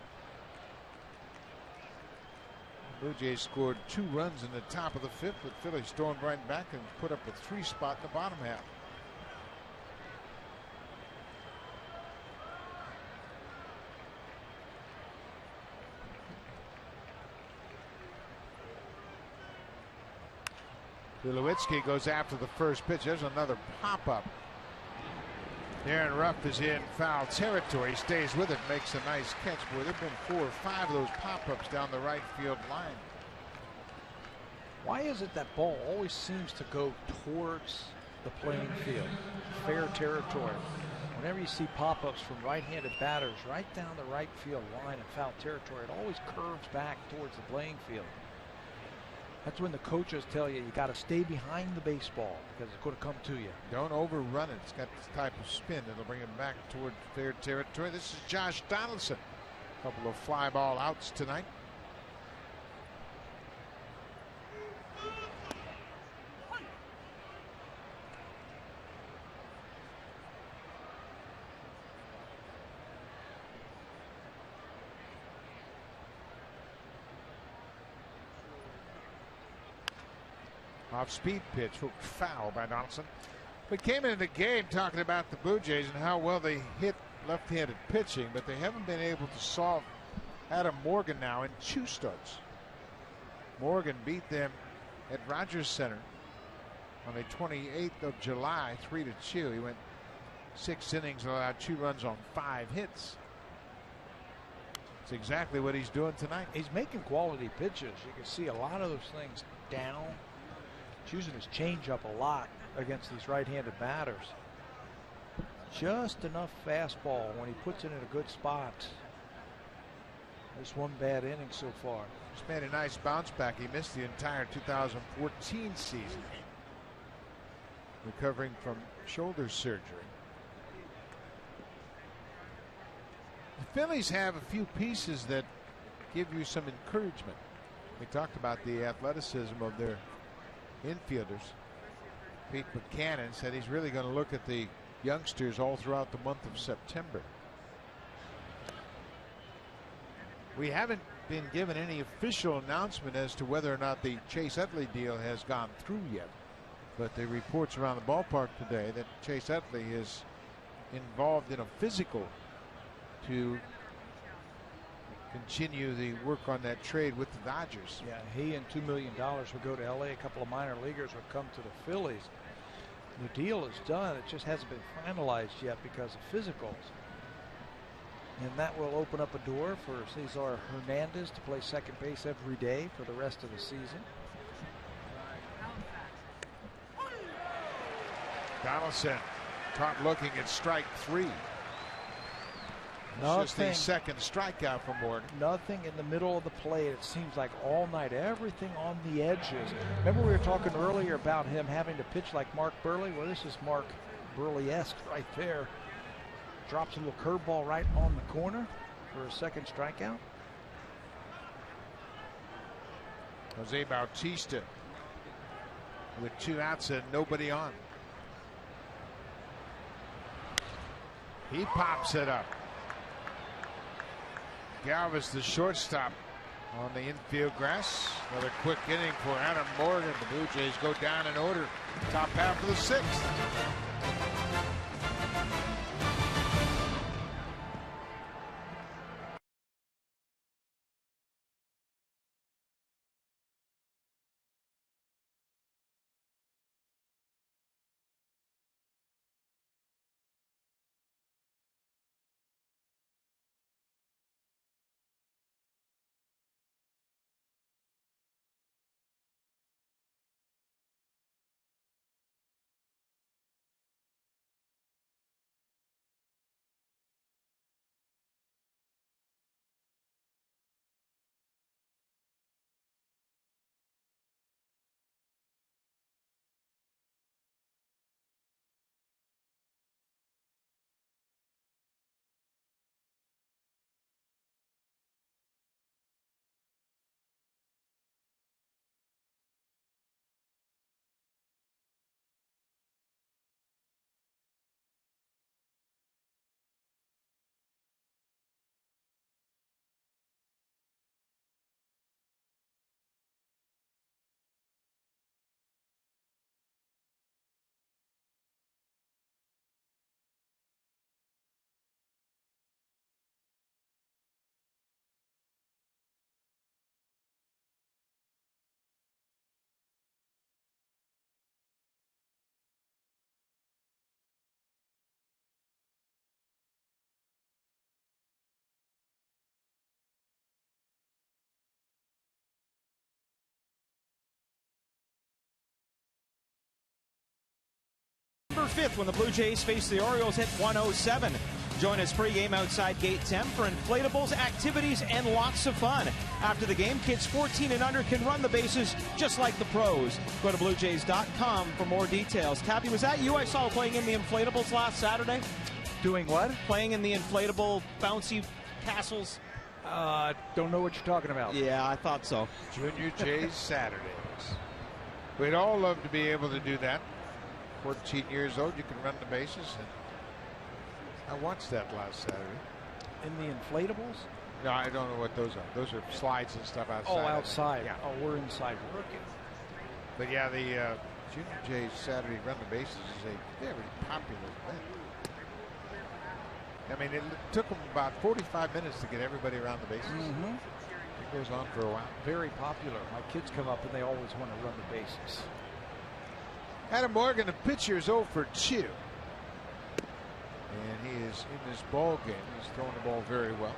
Blue Jays scored 2 runs in the top of the 5th, but Philly stormed right back and put up a 3 spot in the bottom half. Tulowitzki goes after the first pitch. There's another pop-up. Aaron Ruff is in foul territory. He stays with it, makes a nice catch. Boy, there have been 4 or 5 of those pop-ups down the right field line. Why is it that ball always seems to go towards the playing field, fair territory? Whenever you see pop-ups from right-handed batters right down the right field line in foul territory, it always curves back towards the playing field. That's when the coaches tell you got to stay behind the baseball because it's going to come to you. Don't overrun it. It's got this type of spin that'll bring it back toward fair territory. This is Josh Donaldson. A couple of fly ball outs tonight. Off-speed pitch, hooked foul by Donaldson. We came into the game talking about the Blue Jays and how well they hit left-handed pitching, but they haven't been able to solve Adam Morgan now in 2 starts. Morgan beat them at Rogers Center on the 28th of July, 3-2. He went 6 innings and allowed 2 runs on 5 hits. It's exactly what he's doing tonight. He's making quality pitches. You can see a lot of those things down. He's using his changeup a lot against these right-handed batters. Just enough fastball when he puts it in a good spot. There's 1 bad inning so far. He's made a nice bounce back. He missed the entire 2014 season, recovering from shoulder surgery. The Phillies have a few pieces that give you some encouragement. We talked about the athleticism of their infielders. Pete Buchanan said he's really going to look at the youngsters all throughout the month of September. We haven't been given any official announcement as to whether or not the Chase Utley deal has gone through yet, but the reports around the ballpark today that Chase Utley is involved in a physical to continue the work on that trade with the Dodgers. Yeah, he and $2 million would go to LA. A couple of minor leaguers would come to the Phillies. The deal is done. It just hasn't been finalized yet because of physicals. And that will open up a door for Cesar Hernandez to play second base every day for the rest of the season. Donaldson caught looking at strike 3. It's just the second strikeout for Morgan. Nothing in the middle of the plate. It seems like all night, everything on the edges. Remember we were talking earlier about him having to pitch like Mark Burley? Well, this is Mark Burley-esque right there. Drops a little curveball right on the corner for a second strikeout. Jose Bautista with 2 outs and nobody on. He pops it up. Galvis, the shortstop, on the infield grass. Another quick inning for Adam Morgan. The Blue Jays go down in order. Top half of the 6th. November 5th when the Blue Jays face the Orioles at 1:07. Join us pregame outside Gate 10 for inflatables, activities, and lots of fun. After the game, kids 14 and under can run the bases just like the pros. Go to BlueJays.com for more details. Cappy, was that you I saw playing in the inflatables last Saturday? Doing what? Playing in the inflatable, bouncy castles. Don't know what you're talking about. Yeah, I thought so. Junior Jays Saturdays. We'd all love to be able to do that. 14 years old, you can run the bases. And I watched that last Saturday. In the inflatables? No, I don't know what those are. Those are slides and stuff outside. Oh, outside. Yeah. Oh, we're inside working. But yeah, the Junior Jays Saturday run the bases is a very popular event. I mean, it took them about 45 minutes to get everybody around the bases. Mm-hmm. It goes on for a while. Very popular. My kids come up and they always want to run the bases. Adam Morgan, the pitcher, is 0 for 2. And he is in this ball game. He's throwing the ball very well.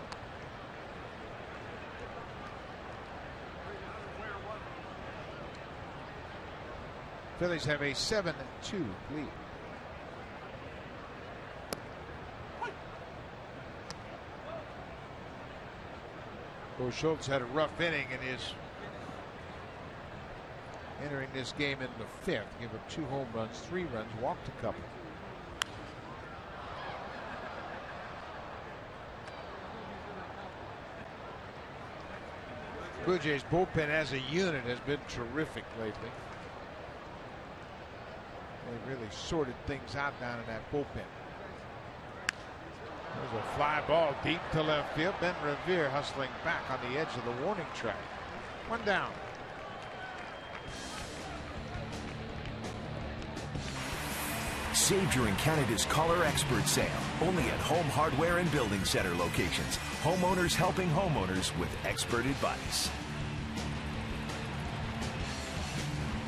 Phillies have a 7-2 lead. Bo Schultz had a rough inning and is entering this game in the 5th. Give up 2 home runs, 3 runs, walked a couple. Blue Jays bullpen as a unit has been terrific lately. They really sorted things out down in that bullpen. There's a fly ball deep to left field. Ben Revere hustling back on the edge of the warning track. 1 down. Save during Canada's Color Expert Sale. Only at Home Hardware and Building Center locations. Homeowners helping homeowners with expert advice.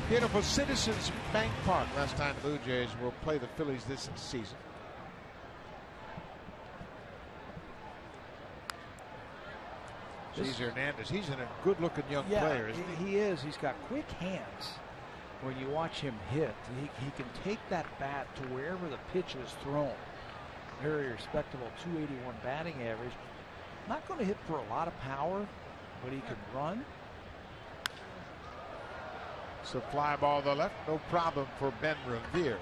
Beautiful Citizens Bank Park. Last time the Blue Jays will play the Phillies this season. Cesar Hernandez, he's a good-looking young player, isn't he? He is. He's got quick hands. When you watch him hit, he can take that bat to wherever the pitch is thrown. Very respectable 281 batting average. Not going to hit for a lot of power, but he can run. So fly ball to the left, no problem for Ben Revere.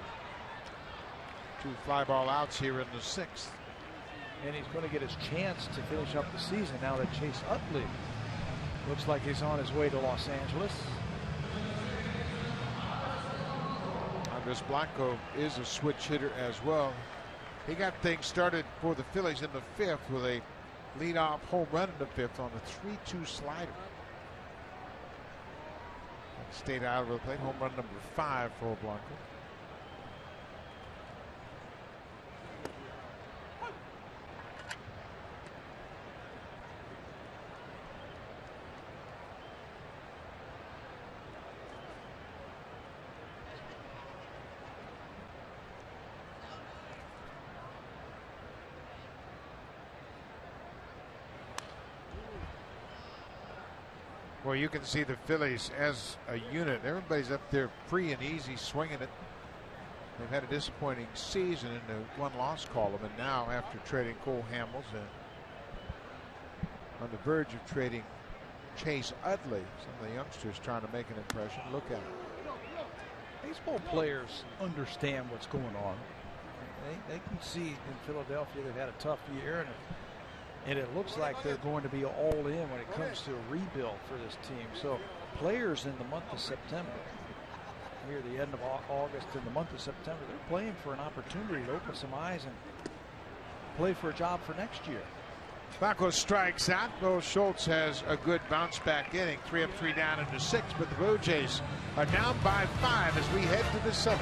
2 fly ball outs here in the 6th. And he's going to get his chance to finish up the season now that Chase Utley looks like he's on his way to Los Angeles. Andres Blanco is a switch hitter as well. He got things started for the Phillies in the 5th with a leadoff home run in the 5th on the 3-2 slider. Stayed out of the plate. Home run number 5 for Blanco. Well, you can see the Phillies as a unit. Everybody's up there free and easy swinging it. They've had a disappointing season in the 1-loss column, and now after trading Cole Hamels and on the verge of trading Chase Utley, some of the youngsters trying to make an impression. Look at it. Baseball players understand what's going on. They can see in Philadelphia they've had a tough year, and it looks like they're going to be all in when it comes to a rebuild for this team. So players in the month of September, near the end of August and the month of September, they're playing for an opportunity to open some eyes and play for a job for next year. Blanco strikes out. Bo Schultz has a good bounce back inning. 3 up, 3 down into 6, but the Blue Jays are down by 5 as we head to the 7th.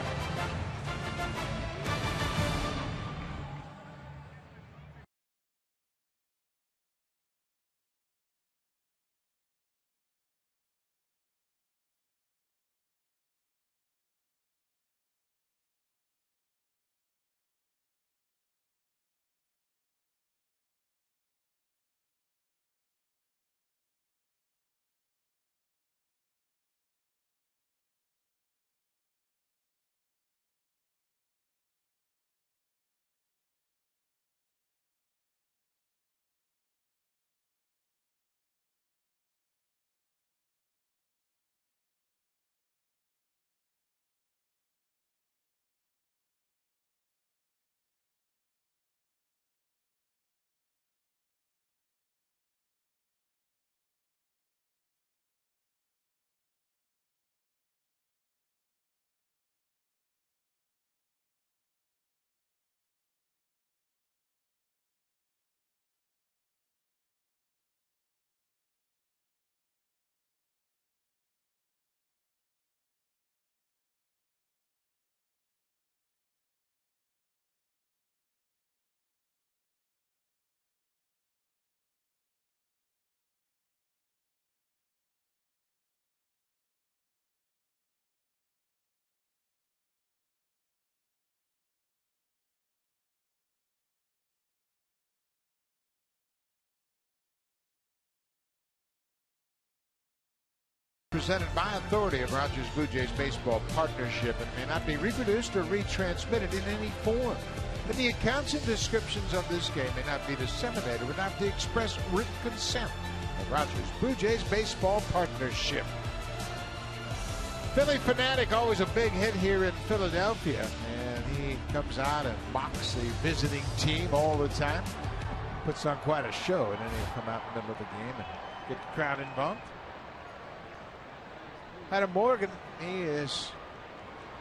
Presented by authority of Rogers Blue Jays Baseball Partnership and may not be reproduced or retransmitted in any form. And the accounts and descriptions of this game may not be disseminated without the express written consent of Rogers Blue Jays Baseball Partnership. Philly Fanatic, always a big hit here in Philadelphia, and he comes out and mocks the visiting team all the time. Puts on quite a show, and then he'll come out in the middle of the game and get the crowd involved. Adam Morgan, he is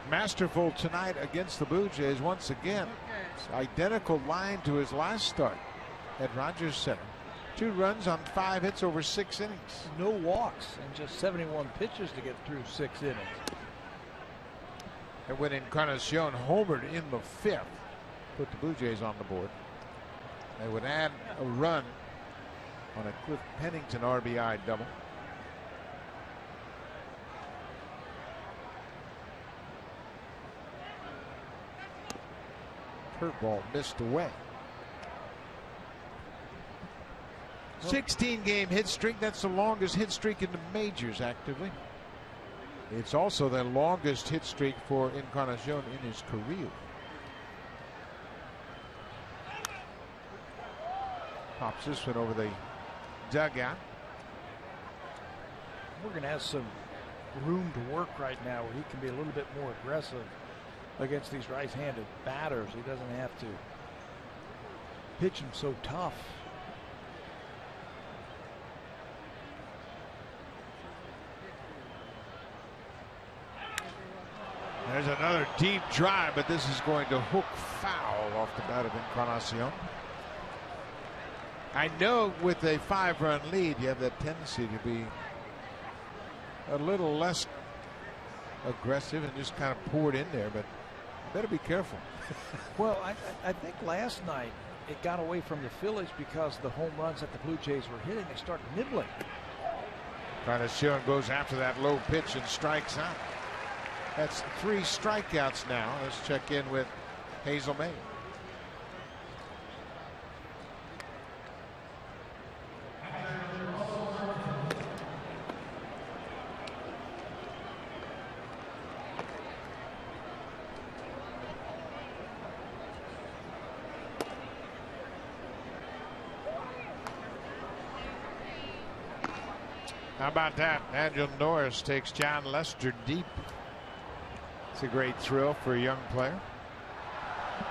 masterful tonight against the Blue Jays once again. It's identical line to his last start at Rogers Center. 2 runs on 5 hits over 6 innings. No walks and just 71 pitches to get through 6 innings. And when Encarnacion homered in the 5th, put the Blue Jays on the board. They would add a run on a Cliff Pennington RBI double. Curveball missed away. 16-game hit streak. That's the longest hit streak in the majors actively. It's also the longest hit streak for Encarnacion in his career. Pops this one over the dugout. Morgan has some room to work right now where he can be a little bit more aggressive against these right-handed batters. He doesn't have to pitch him so tough. There's another deep drive, but this is going to hook foul off the bat of Encarnacion. I know with a 5-run lead, you have that tendency to be a little less aggressive and just kind of pour it in there, but better be careful. Well, I think last night it got away from the Phillies because the home runs that the Blue Jays were hitting, they started nibbling. Encarnacion goes after that low pitch and strikes out. That's 3 strikeouts now. Let's check in with Hazel May. How about that? Angel Norris takes John Lester deep. It's a great thrill for a young player.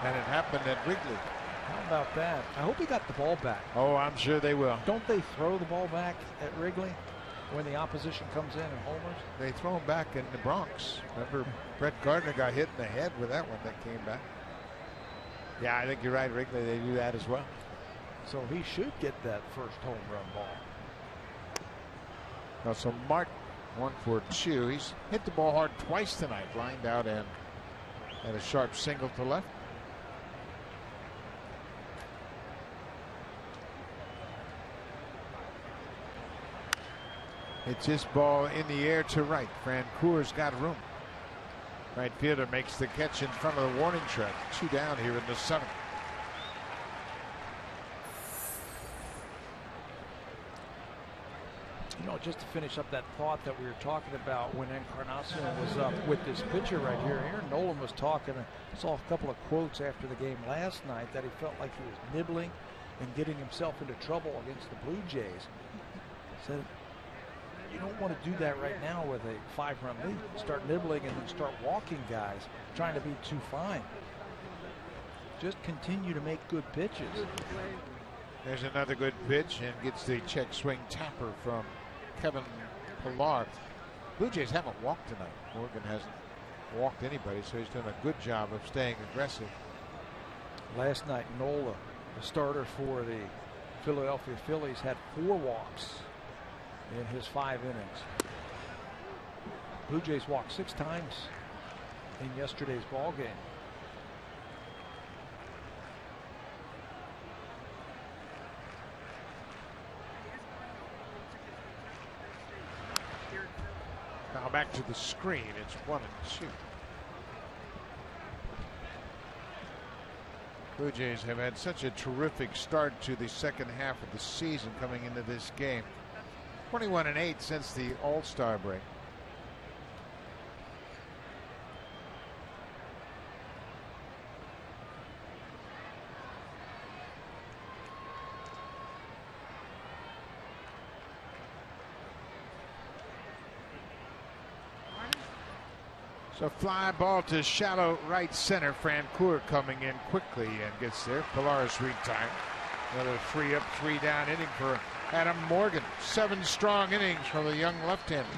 And it happened at Wrigley. How about that? I hope he got the ball back. Oh, I'm sure they will. Don't they throw the ball back at Wrigley when the opposition comes in and homers? They throw him back in the Bronx. Remember, Brett Gardner got hit in the head with that one that came back. Yeah, I think you're right, Wrigley. They do that as well. So he should get that first home run ball. Now, so Martin, 1 for 2. He's hit the ball hard twice tonight, lined out and had a sharp single to left. It's this ball in the air to right. Francoeur's got room. Right fielder makes the catch in front of the warning track. 2 down here in the 7th. You know, just to finish up that thought that we were talking about when Encarnacion was up with this pitcher right here, Aaron Nolan was talking. I saw a couple of quotes after the game last night that he felt like he was nibbling and getting himself into trouble against the Blue Jays. Said, you don't want to do that right now with a 5-run lead. Start nibbling and then start walking guys, trying to be too fine. Just continue to make good pitches. There's another good pitch and gets the check swing tapper from Kevin Pillar. Blue Jays haven't walked tonight. Morgan hasn't walked anybody, so he's done a good job of staying aggressive. Last night, Nola, the starter for the Philadelphia Phillies, had 4 walks in his 5 innings. Blue Jays walked 6 times in yesterday's ball game. Now back to the screen. It's 1-2. Blue Jays have had such a terrific start to the second half of the season coming into this game. 21-8 since the All-Star break. So fly ball to shallow right center. Francoeur coming in quickly and gets there. Pilar's retired. Another 3 up, 3 down inning for Adam Morgan. 7 strong innings for the young left-hander.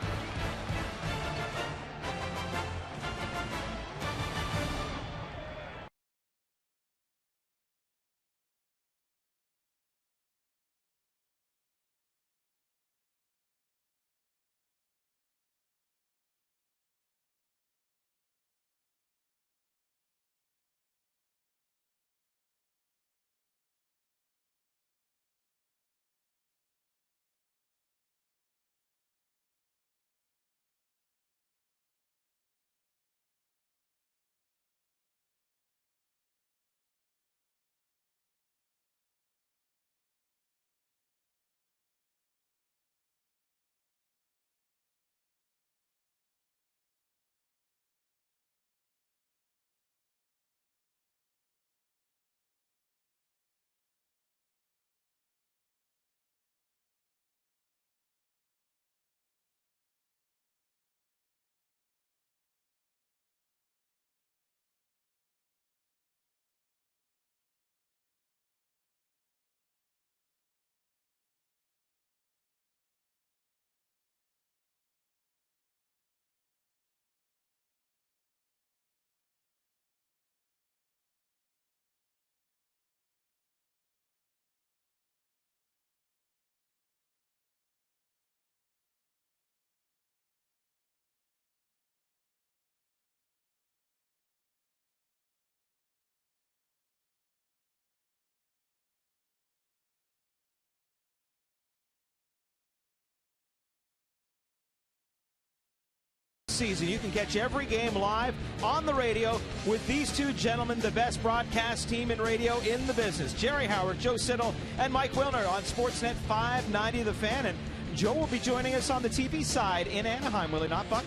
Season. You can catch every game live on the radio with these two gentlemen, the best broadcast team in radio in the business. Jerry Howard, Joe Siddall, and Mike Wilner on Sportsnet 590 The Fan. And Joe will be joining us on the TV side in Anaheim, will he not, Buck?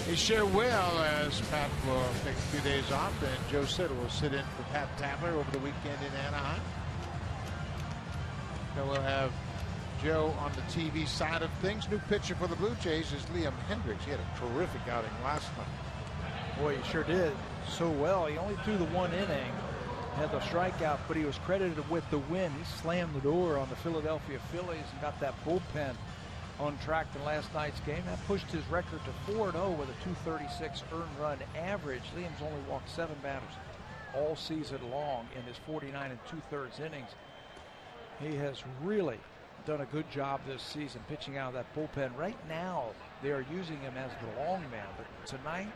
He sure will, as Pat will take a few days off, and Joe Siddall will sit in for Pat Tabler over the weekend in Anaheim. So we'll have Joe on the TV side of things. New pitcher for the Blue Jays is Liam Hendricks. He had a terrific outing last night. Boy, he sure did so well. He only threw the 1 inning, had the strikeout, but he was credited with the win. He slammed the door on the Philadelphia Phillies and got that bullpen on track in last night's game. That pushed his record to 4-0 with a 236 earned run average. Liam's only walked 7 batters all season long in his 49 2/3 innings. He has really done a good job this season pitching out of that bullpen. Right now they are using him as the long man, but tonight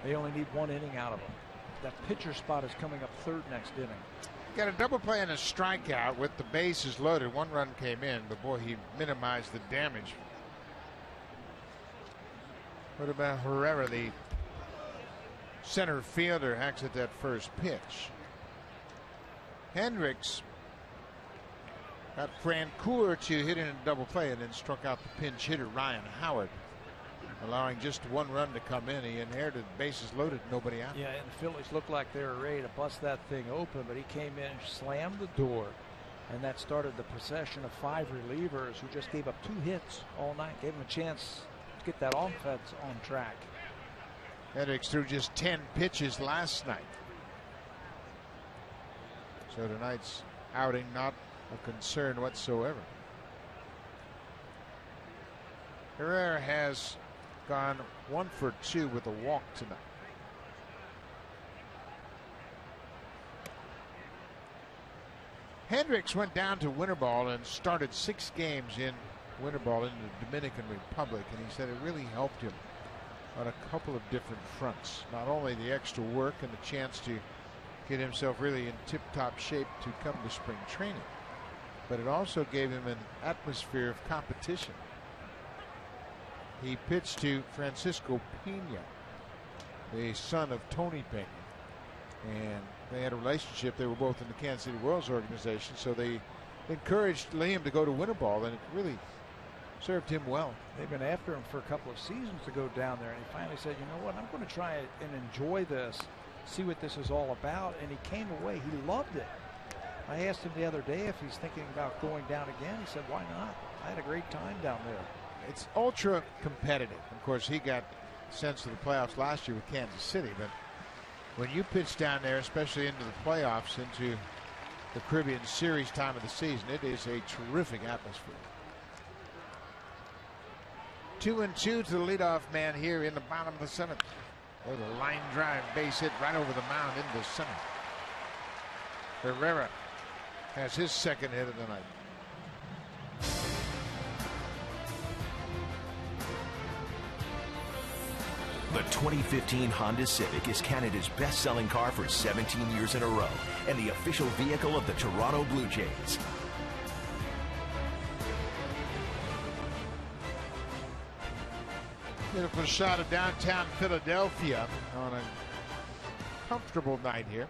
they only need 1 inning out of him. That pitcher spot is coming up 3rd next inning. Got a double play and a strikeout with the bases loaded. 1 run came in, but boy, he minimized the damage. What about Herrera, the center fielder, hacks at that first pitch. Hendricks got Francoeur to hit in a double play and then struck out the pinch hitter Ryan Howard, allowing just 1 run to come in. He inherited bases loaded, nobody out. Yeah, and the Phillies looked like they were ready to bust that thing open, but he came in and slammed the door, and that started the procession of 5 relievers who just gave up 2 hits all night. Gave him a chance to get that offense on track. Hendricks threw just 10 pitches last night. So tonight's outing not a concern whatsoever. Herrera has gone 1 for 2 with a walk tonight. Hendricks went down to winter ball and started 6 games in winter ball in the Dominican Republic, and he said it really helped him on a couple of different fronts. Not only the extra work and the chance to get himself really in tip-top shape to come to spring training, but it also gave him an atmosphere of competition. He pitched to Francisco Pena, the son of Tony Pena, and they had a relationship. They were both in the Kansas City Royals organization, so they encouraged Liam to go to winter ball, and it really served him well. They've been after him for a couple of seasons to go down there, and he finally said, you know what, I'm going to try it and enjoy this, see what this is all about, and he came away. He loved it. I asked him the other day if he's thinking about going down again. He said, why not? I had a great time down there. It's ultra competitive. Of course, he got sense of the playoffs last year with Kansas City, but when you pitch down there, especially into the playoffs, into the Caribbean Series time of the season, it is a terrific atmosphere. 2-2 to the leadoff man here in the bottom of the 7th. With a line drive base hit right over the mound into center. Herrera has his second hit of the night. The 2015 Honda Civic is Canada's best-selling car for 17 years in a row and the official vehicle of the Toronto Blue Jays. Beautiful shot of downtown Philadelphia on a comfortable night here.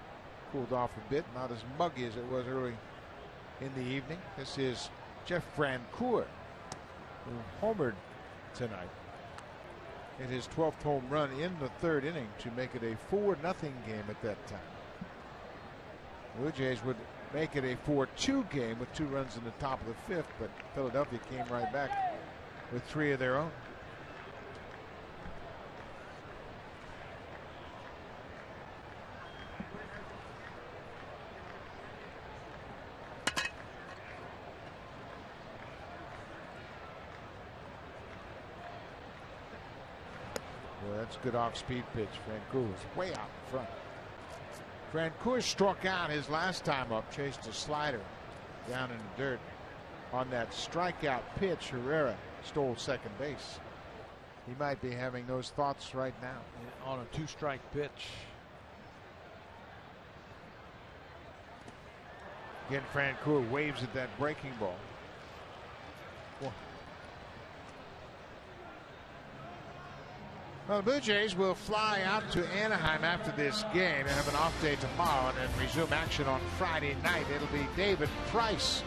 Cooled off a bit, not as muggy as it was early in the evening. This is Jeff Francoeur, who homered tonight. In his 12th home run in the 3rd inning to make it a 4-0 game at that time. Blue Jays would make it a 4-2 game with 2 runs in the top of the 5th, but Philadelphia came right back with 3 of their own. That's a good off-speed pitch. Francoeur was way out in front. Francoeur struck out his last time up, chased a slider down in the dirt. On that strikeout pitch, Herrera stole second base. He might be having those thoughts right now. On a 2-strike pitch. Again, Francoeur waves at that breaking ball. Well, the Blue Jays will fly out to Anaheim after this game and have an off day tomorrow and then resume action on Friday night. It'll be David Price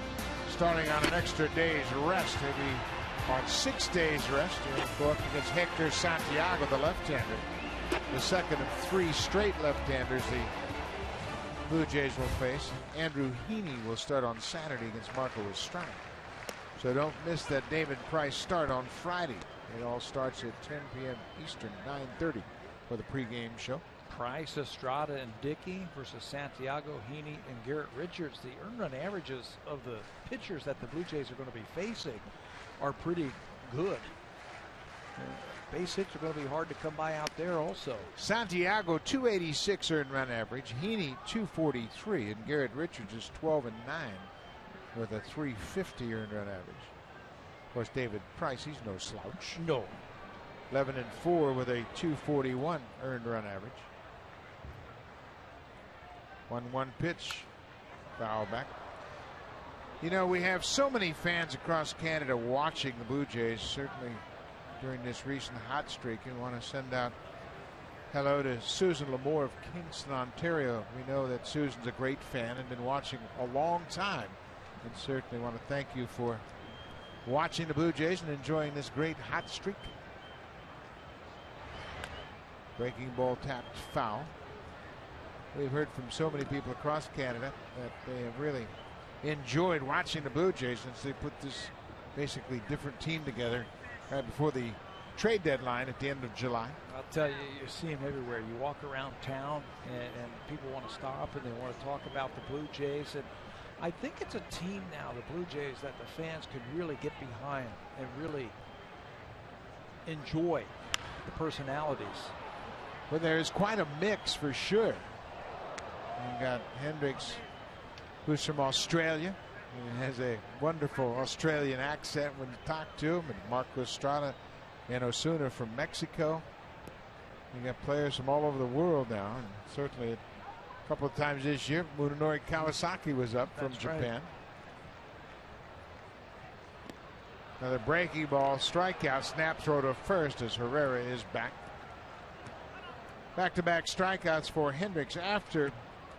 starting on an extra day's rest. He'll be on 6 days rest. He'll go up against Hector Santiago, the left-hander. The second of 3 straight left-handers the Blue Jays will face. Andrew Heaney will start on Saturday against Marco Estrada. So don't miss that David Price start on Friday. It all starts at 10 p.m. Eastern, 9:30 for the pregame show. Price, Estrada, and Dickey versus Santiago, Heaney, and Garrett Richards. The earned run averages of the pitchers that the Blue Jays are going to be facing are pretty good. Base hits are going to be hard to come by out there also. Santiago, 286 earned run average. Heaney, 243. And Garrett Richards is 12-9 with a 350 earned run average. Of course, David Price, he's no slouch. No. 11-4 with a 241 earned run average. 1-1 pitch. Foul back. You know, we have so many fans across Canada watching the Blue Jays, certainly during this recent hot streak. And want to send out hello to Susan Lamore of Kingston, Ontario. We know that Susan's a great fan and been watching a long time. And certainly want to thank you for watching the Blue Jays and enjoying this great hot streak. Breaking ball tapped foul. We've heard from so many people across Canada that they have really enjoyed watching the Blue Jays since they put this basically different team together right before the trade deadline at the end of July. I'll tell you, you see them everywhere. You walk around town and people want to stop and they want to talk about the Blue Jays. And I think it's a team now, the Blue Jays, that the fans could really get behind and really enjoy the personalities. Well, there's quite a mix for sure. You got Hendricks, who's from Australia. He has a wonderful Australian accent when you talk to him. And Marco Estrada and Osuna from Mexico. You got players from all over the world now, and certainly a couple of times this year, Munenori Kawasaki was up from Japan. Right. Another breaking ball, strikeout, snap throw to first as Herrera is back. Back-to-back strikeouts for Hendricks after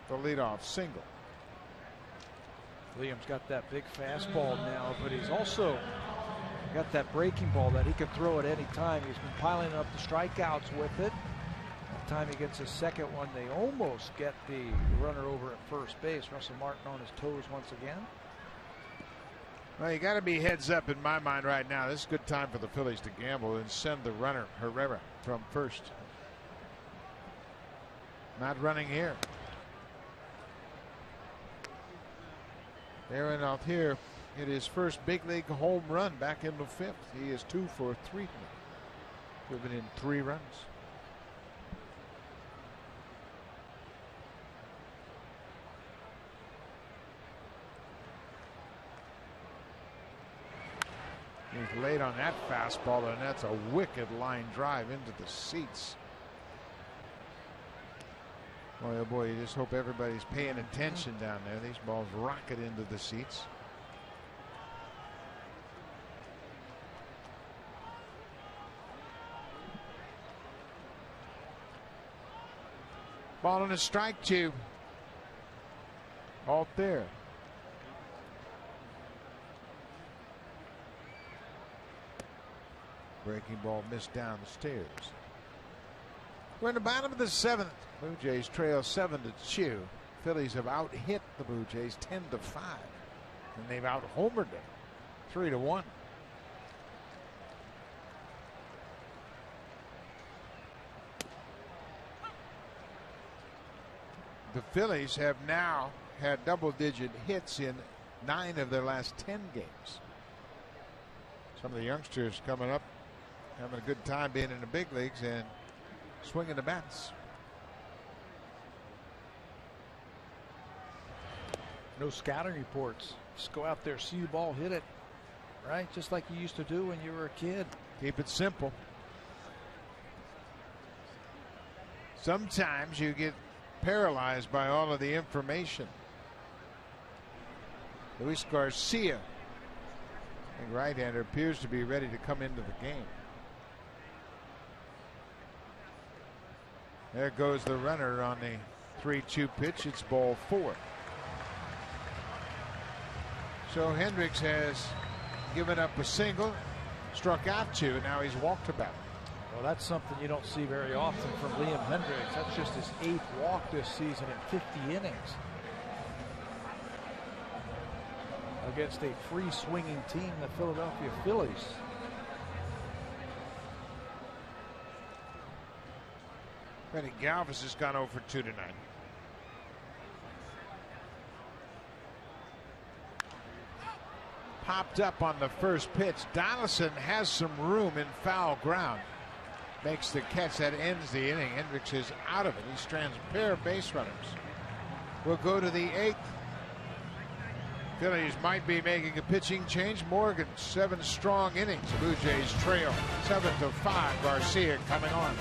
the leadoff single. Liam's got that big fastball now, but he's also got that breaking ball that he can throw at any time. He's been piling up the strikeouts with it. By the time he gets his second one, they almost get the runner over at first base. Russell Martin on his toes once again. Well, you got to be heads up in my mind right now. This is a good time for the Phillies to gamble and send the runner Herrera from first. Not running here. Aaron out here hit his first big league home run back in the 5th. He is 2 for 3. Driven in 3 runs. He's late on that fastball, and that's a wicked line drive into the seats. Boy, oh boy, you just hope everybody's paying attention down there. These balls rocket into the seats. Ball on a strike 2. Alt there. Breaking ball missed down the stairs. We're in the bottom of the 7th. Blue Jays trail 7-2. Phillies have out-hit the Blue Jays 10-5. And they've out-homered them 3-1. The Phillies have now had double-digit hits in 9 of their last 10 games. Some of the youngsters coming up having a good time being in the big leagues and swinging the bats. No scouting reports. Just go out there, see the ball, hit it. Right? Just like you used to do when you were a kid. Keep it simple. Sometimes you get paralyzed by all of the information. Luis Garcia, the right-hander, appears to be ready to come into the game. There goes the runner on the 3-2 pitch. It's ball 4. So Hendricks has given up a single, struck out 2, and now he's walked about. Well, that's something you don't see very often from Liam Hendricks. That's just his 8th walk this season in 50 innings. Against a free swinging team, the Philadelphia Phillies. Freddie Galvis has gone over 2 tonight. Popped up on the first pitch. Donaldson has some room in foul ground. Makes the catch that ends the inning. Hendricks is out of it. He strands a pair of base runners. We'll go to the 8th. Phillies might be making a pitching change. Morgan, 7 strong innings. The Blue Jays trail 7-5. Garcia coming on.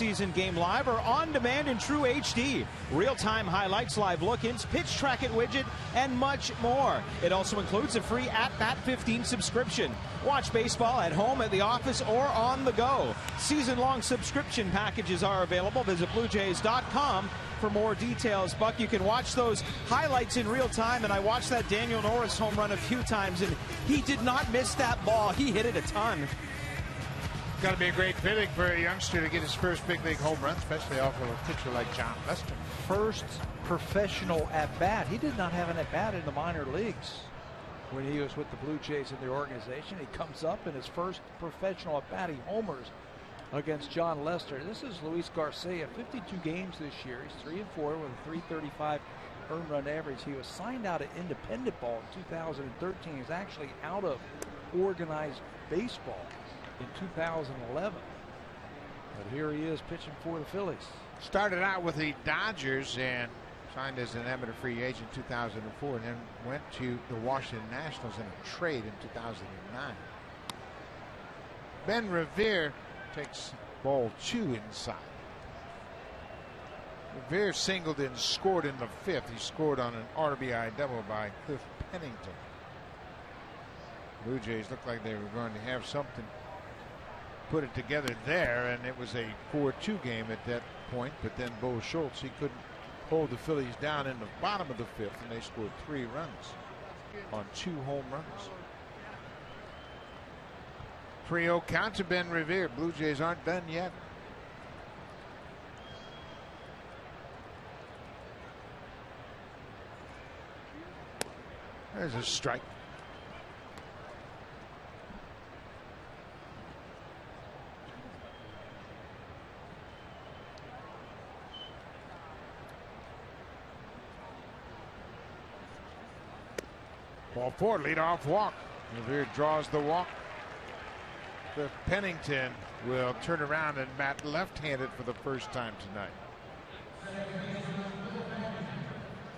postseason game live or on demand in true HD. Real-time highlights, live look-ins, pitch track it widget, and much more. It also includes a free At Bat 15 subscription. Watch baseball at home, at the office, or on the go. Season-long subscription packages are available. Visit BlueJays.com for more details. Buck, you can watch those highlights in real time, and I watched that Daniel Norris home run a few times, and he did not miss that ball. He hit it a ton. Got to be a great feeling for a youngster to get his first big league home run, especially off of a pitcher like John Lester. First professional at-bat. He did not have an at-bat in the minor leagues when he was with the Blue Jays in the organization. He comes up in his first professional at-bat. He homers against John Lester. This is Luis Garcia, 52 games this year. He's 3-4 with a .335 earned run average. He was signed out of independent ball in 2013. He's actually out of organized baseball in 2011. But here he is pitching for the Phillies. Started out with the Dodgers and signed as an amateur free agent in 2004, and then went to the Washington Nationals in a trade in 2009. Ben Revere takes ball 2 inside. Revere singled and scored in the 5th. He scored on an RBI double by Cliff Pennington. Blue Jays looked like they were going to have something put it together there, and it was a 4-2 game at that point, but then Bo Schultz, he couldn't hold the Phillies down in the bottom of the 5th, and they scored 3 runs on 2 home runs. 3-0 count to Ben Revere. Blue Jays aren't done yet. There's a strike. Ball 4, leadoff walk. Revere draws the walk. The Pennington will turn around and bat left-handed for the first time tonight.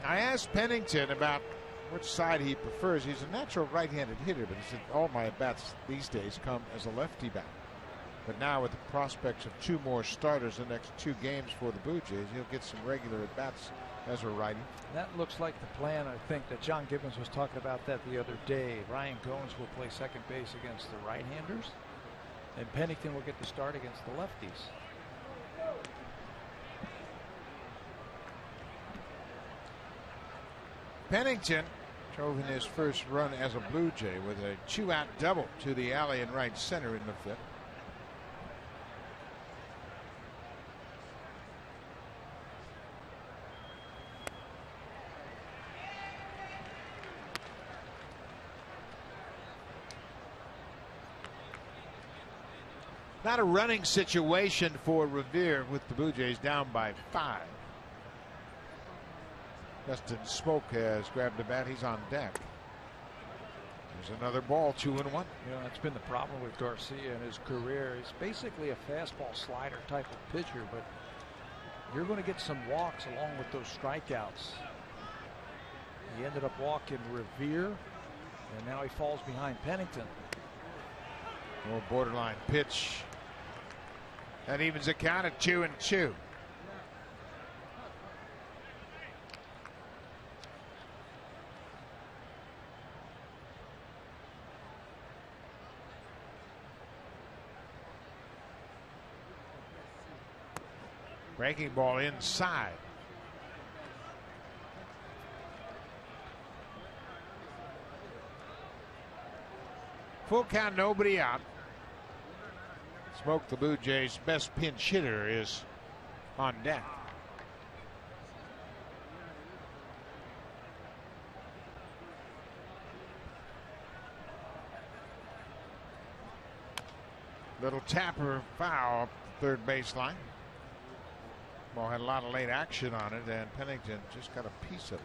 I asked Pennington about which side he prefers. He's a natural right-handed hitter, but he said all my at-bats these days come as a lefty bat. But now with the prospects of 2 more starters the next 2 games for the Blue Jays, he'll get some regular at-bats as a righty. That looks like the plan. I think that John Gibbons was talking about that the other day. Ryan Gomes will play second base against the right-handers, and Pennington will get the start against the lefties. Pennington drove in his first run as a Blue Jay with a 2-out double to the alley in right center in the 5th. Not a running situation for Revere with the Blue Jays down by 5. Justin Smoke has grabbed the bat. He's on deck. There's another ball, 2-1. You know, that's been the problem with Garcia in his career. He's basically a fastball slider type of pitcher, but you're going to get some walks along with those strikeouts. He ended up walking Revere, and now he falls behind Pennington. More borderline pitch. That evens the count at 2-2. Breaking ball inside. Full count, nobody out. Smoke, the Blue Jays' best pinch hitter, is on deck. Little tapper foul up the third baseline. Ball had a lot of late action on it, and Pennington just got a piece of it.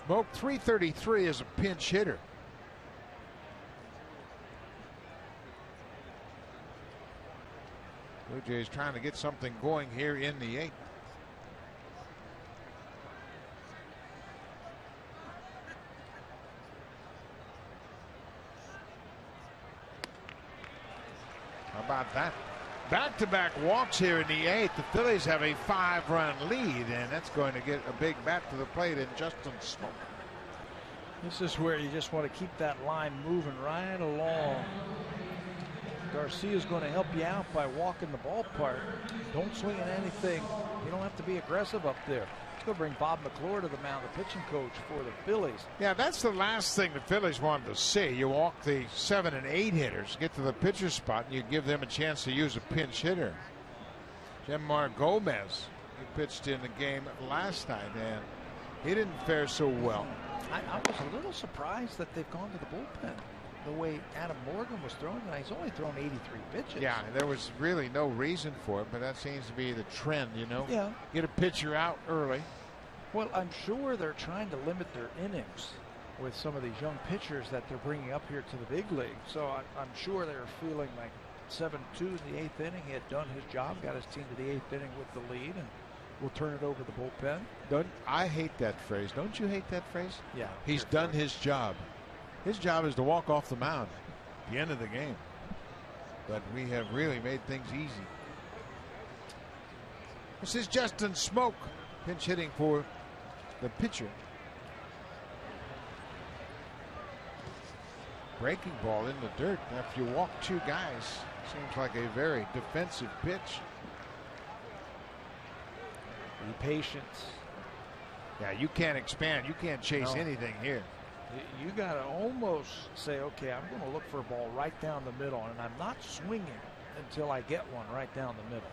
Smoke, .333 as a pinch hitter. Blue Jays trying to get something going here in the 8th. Back-to-back walks here in the 8th. The Phillies have a 5-run lead, and that's going to get a big bat to the plate in Justin Smoke. This is where you just want to keep that line moving right along. Garcia's going to help you out by walking the ballpark. Don't swing at anything. You don't have to be aggressive up there. Let's go bring Bob McClure to the mound, the pitching coach for the Phillies. Yeah, that's the last thing the Phillies wanted to see. You walk the 7 and 8 hitters, get to the pitcher spot, and you give them a chance to use a pinch hitter. Jemar Gomez, he pitched in the game last night, and he didn't fare so well. I was a little surprised that they've gone to the bullpen. The way Adam Morgan was throwing tonight, he's only thrown 83 pitches. Yeah, there was really no reason for it, but that seems to be the trend, you know. Yeah. Get a pitcher out early. Well, I'm sure they're trying to limit their innings with some of these young pitchers that they're bringing up here to the big league. So I'm sure they're feeling like 7-2 in the 8th inning. He had done his job, got his team to the 8th inning with the lead, and we'll turn it over to the bullpen. I hate that phrase. Don't you hate that phrase? Yeah. He's done his job. His job is to walk off the mound at the end of the game. But we have really made things easy. This is Justin Smoke, pinch hitting for the pitcher. Breaking ball in the dirt after you walk 2 guys. Seems like a very defensive pitch. Be patient. Yeah, you can't expand. You can't chase anything here. You got to almost say, okay, I'm going to look for a ball right down the middle, and I'm not swinging until I get one right down the middle.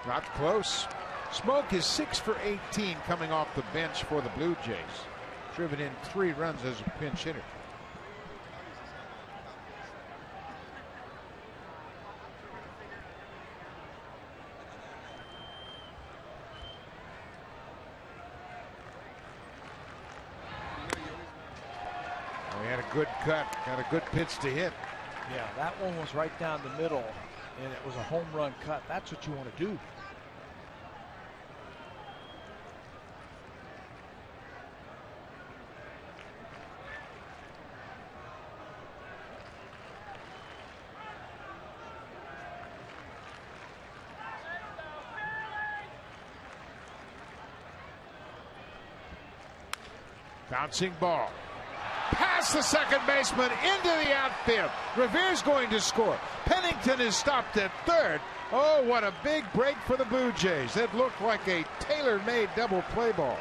Not close. Smoke is 6 for 18 coming off the bench for the Blue Jays. Driven in 3 runs as a pinch hitter. He had a good cut, got a good pitch to hit. Yeah, that one was right down the middle, and it was a home run cut. That's what you want to do. Bouncing ball. Past the second baseman into the outfield. Revere's going to score. Pennington is stopped at third. Oh, what a big break for the Blue Jays. It looked like a tailor-made double play ball.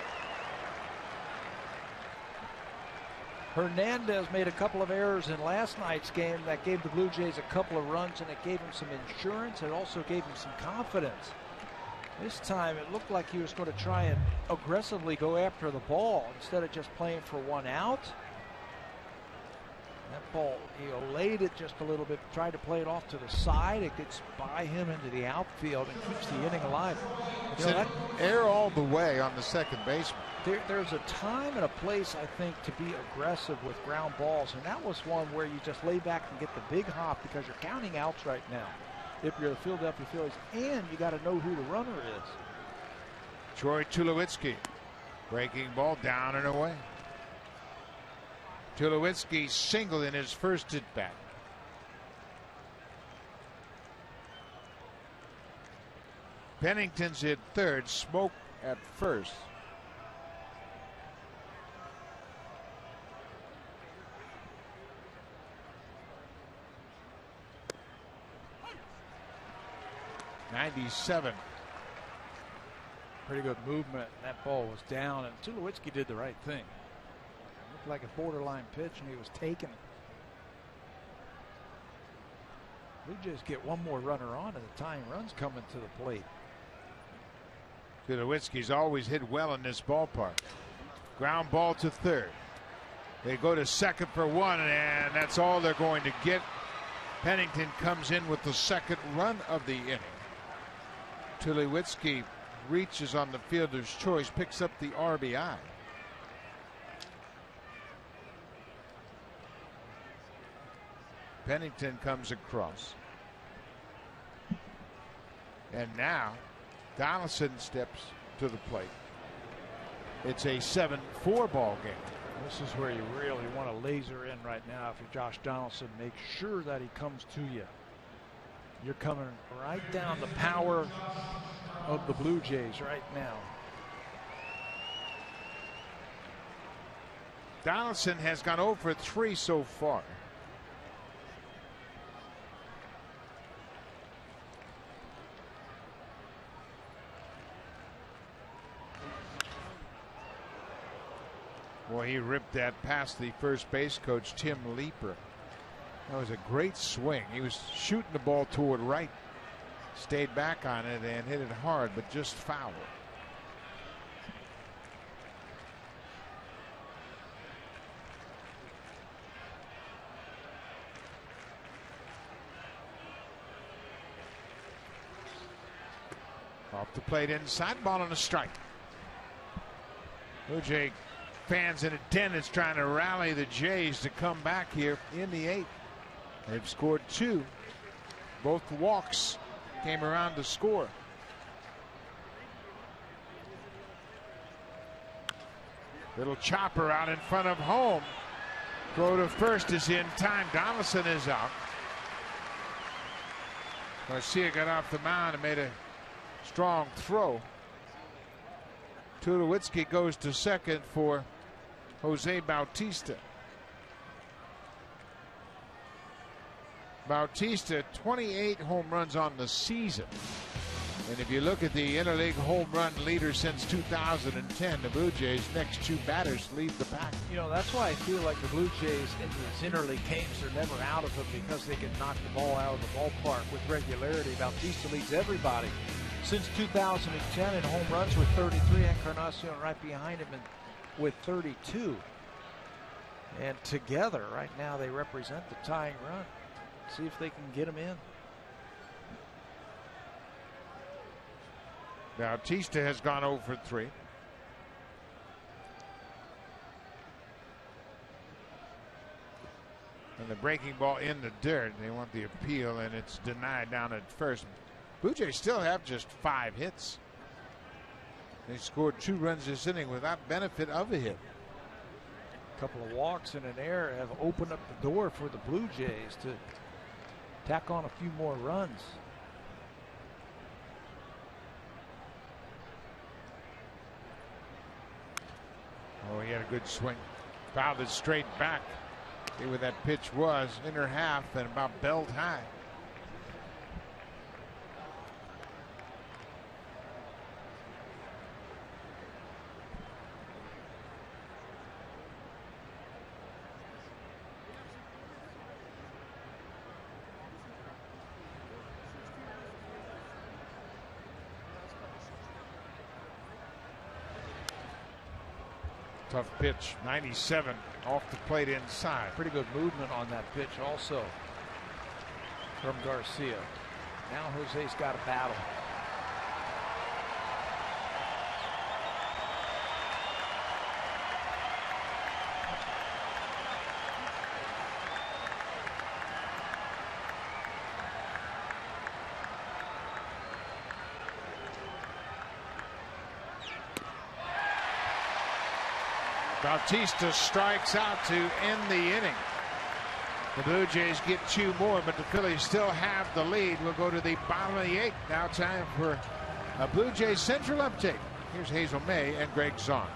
Hernandez made a couple of errors in last night's game that gave the Blue Jays a couple of runs, and it gave him some insurance. It also gave him some confidence. This time it looked like he was going to try and aggressively go after the ball instead of just playing for 1 out. That ball, he laid it just a little bit, tried to play it off to the side. It gets by him into the outfield and keeps the inning alive. It's an air all the way on the second baseman. There's a time and a place, I think, to be aggressive with ground balls, and that was one where you just lay back and get the big hop because you're counting outs right now if you're the Philadelphia Phillies, and you got to know who the runner is. Troy Tulowitzki, breaking ball down and away. Tulowitzki singled in his first at bat. Pennington's at third, Smoke at first. '97. Pretty good movement. That ball was down, and Tulowitzki did the right thing. Looked like a borderline pitch, and he was taking it. We just get one more runner on, and the tying run's coming to the plate. Tulowitzki's always hit well in this ballpark. Ground ball to third. They go to second for 1, and that's all they're going to get. Pennington comes in with the second run of the inning. Tulowitzki reaches on the fielder's choice, picks up the RBI. Pennington comes across. And now Donaldson steps to the plate. It's a 7-4 ball game. This is where you really want to laser in right now. If you're Josh Donaldson, make sure that he comes to you. You're coming right down the power of the Blue Jays right now. Donaldson has gone 0 for 3 so far. Boy, he ripped that past the first base coach, Tim Leeper. That was a great swing. He was shooting the ball toward right. Stayed back on it and hit it hard, but just foul. Off the plate inside, ball on a strike. Blue Jay fans in attendance trying to rally the Jays to come back here in the 8th. They've scored 2. Both walks came around to score. Little chopper out in front of home. Throw to first is in time. Donaldson is out. Garcia got off the mound and made a strong throw. Tulowitzki goes to second for Jose Bautista. Bautista, 28 home runs on the season. And if you look at the interleague home run leader since 2010, the Blue Jays' next 2 batters lead the pack. You know, that's why I feel like the Blue Jays in these interleague games are never out of them, because they can knock the ball out of the ballpark with regularity. Bautista leads everybody since 2010 in home runs with 33. Encarnacion right behind him with 32. And together right now they represent the tying run. See if they can get him in. Bautista has gone 0 for 3. And the breaking ball in the dirt. They want the appeal, and it's denied down at first. Blue Jays still have just 5 hits. They scored 2 runs this inning without benefit of a hit. A couple of walks and an error have opened up the door for the Blue Jays to tack on a few more runs. Oh, he had a good swing. Fouled it straight back. See where that pitch was. Inner half and about belt high. Tough pitch, 97 off the plate inside. Pretty good movement on that pitch also from Garcia. Now Jose's got a battle. Bautista strikes out to end the inning. The Blue Jays get 2 more, but the Phillies still have the lead. We'll go to the bottom of the 8th. Now time for a Blue Jays Central update. Here's Hazel May and Greg Zahn.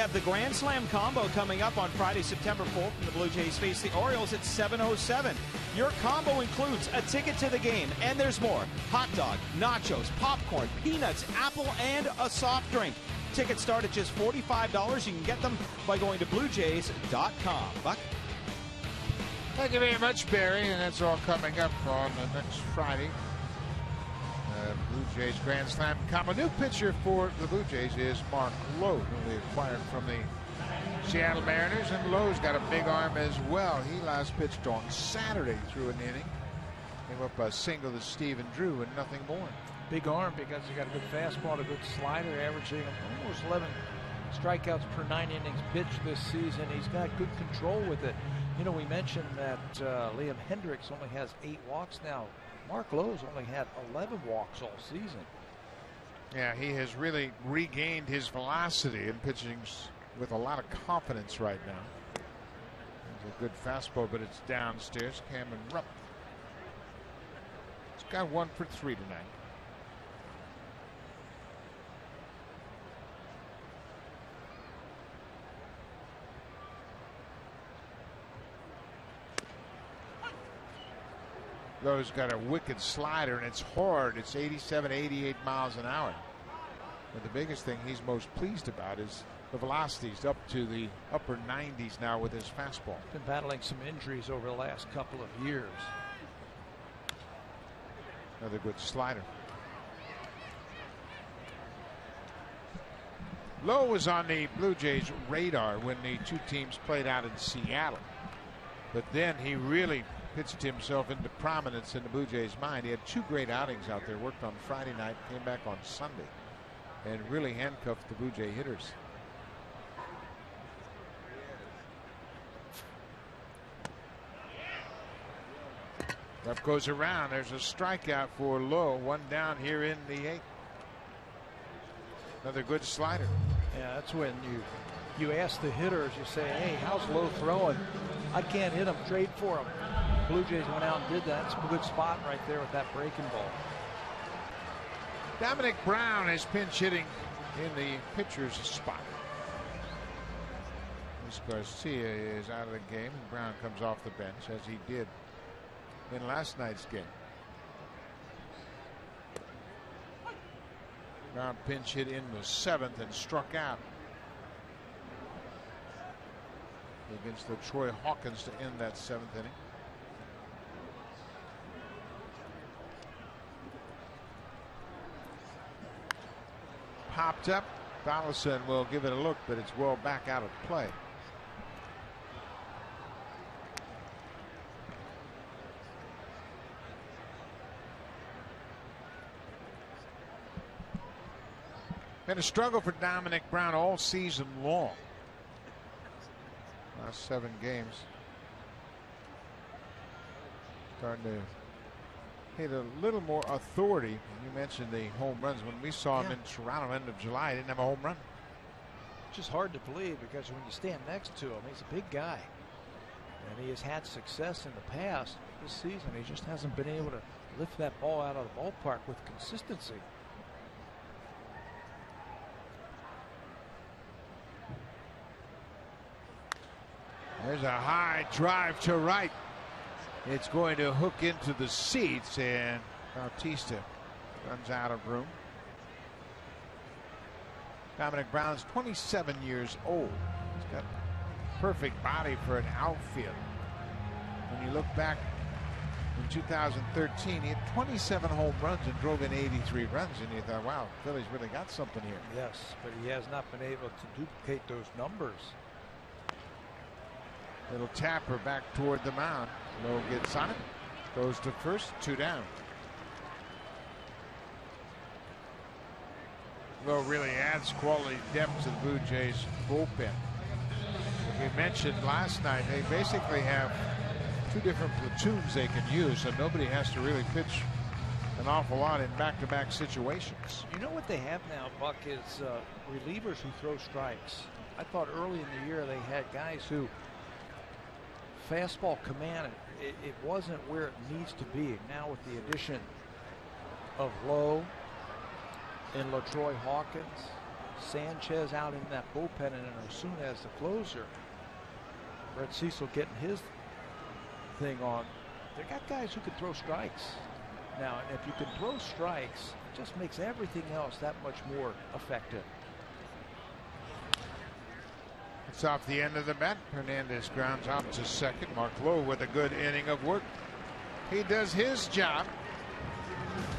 have the Grand Slam combo coming up on Friday, September 4th, and the Blue Jays face the Orioles at 7:07. Your combo includes a ticket to the game, and there's more. Hot dog, nachos, popcorn, peanuts, apple, and a soft drink. Tickets start at just $45. You can get them by going to BlueJays.com. Buck? Thank you very much, Barry. And that's all coming up on the next Friday. Blue Jays Grand Slam combo. New pitcher for the Blue Jays is Mark Lowe, who they acquired from the Seattle Mariners. And Lowe's got a big arm as well. He last pitched on Saturday through an inning. Came up a single to Stephen Drew and nothing more. Big arm because he got a good fastball, a good slider, averaging almost 11 strikeouts per 9 innings pitched this season. He's got good control with it. You know, we mentioned that Liam Hendricks only has 8 walks now. Mark Lowe's only had 11 walks all season. Yeah, he has really regained his velocity and pitching with a lot of confidence right now. It's a good fastball, but it's downstairs. Cameron Rupp. He's got 1 for 3 tonight. Lowe's got a wicked slider, and it's hard. It's 87, 88 miles an hour. But the biggest thing he's most pleased about is the velocities up to the upper 90s now with his fastball. Been battling some injuries over the last couple of years. Another good slider. Lowe was on the Blue Jays radar when the two teams played out in Seattle. But then he really pitched himself into prominence in the Blue Jays' mind. He had 2 great outings out there. Worked on Friday night, came back on Sunday, and really handcuffed the Blue Jay hitters. Up goes around. There's a strikeout for Lowe. 1 down here in the 8th. Another good slider. Yeah, that's when you ask the hitters, you say, hey, how's Lowe throwing? I can't hit him, trade for him. Blue Jays went out and did that. It's a good spot right there with that breaking ball. Dominic Brown is pinch hitting in the pitcher's spot. Luis Garcia is out of the game, and Brown comes off the bench, as he did in last night's game. Brown pinch hit in the 7th and struck out against the Troy Hawkins to end that 7th inning. Popped up. Donaldson will give it a look, but it's well back out of play. Been a struggle for Dominic Brown all season long. Last 7 games. Starting to hit a little more authority. You mentioned the home runs. When we saw him in Toronto end of July, he didn't have a home run. Just hard to believe because when you stand next to him, he's a big guy. And he has had success in the past. This season, he just hasn't been able to lift that ball out of the ballpark with consistency. There's a high drive to right. It's going to hook into the seats, and Bautista runs out of room. Dominic Brown's 27 years old. He's got perfect body for an outfield. When you look back in 2013, he had 27 home runs and drove in 83 runs, and you thought, wow, Phillies really got something here. Yes, but he has not been able to duplicate those numbers. Little tapper back toward the mound. Lowe gets on it. Goes to first. 2 down. Lowe really adds quality depth to the Blue Jays bullpen. We mentioned last night they basically have 2 different platoons they can use, so nobody has to really pitch an awful lot in back-to-back situations. You know what they have now, Buck, is relievers who throw strikes. I thought early in the year they had guys who fastball command, it wasn't where it needs to be. Now with the addition of Lowe and LaTroy Hawkins Sanchez out in that bullpen, and then Osuna as the closer. Brett Cecil getting his thing on. They got guys who can throw strikes. Now, if you can throw strikes, it just makes everything else that much more effective. It's off the end of the bat. Hernandez grounds out to second. Mark Lowe with a good inning of work. He does his job.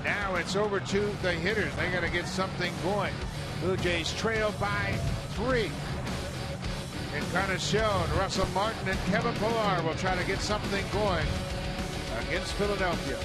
Now it's over to the hitters. They got to get something going. Blue Jays trail by 3. Encarnacion, Russell Martin, and Kevin Pillar will try to get something going against Philadelphia.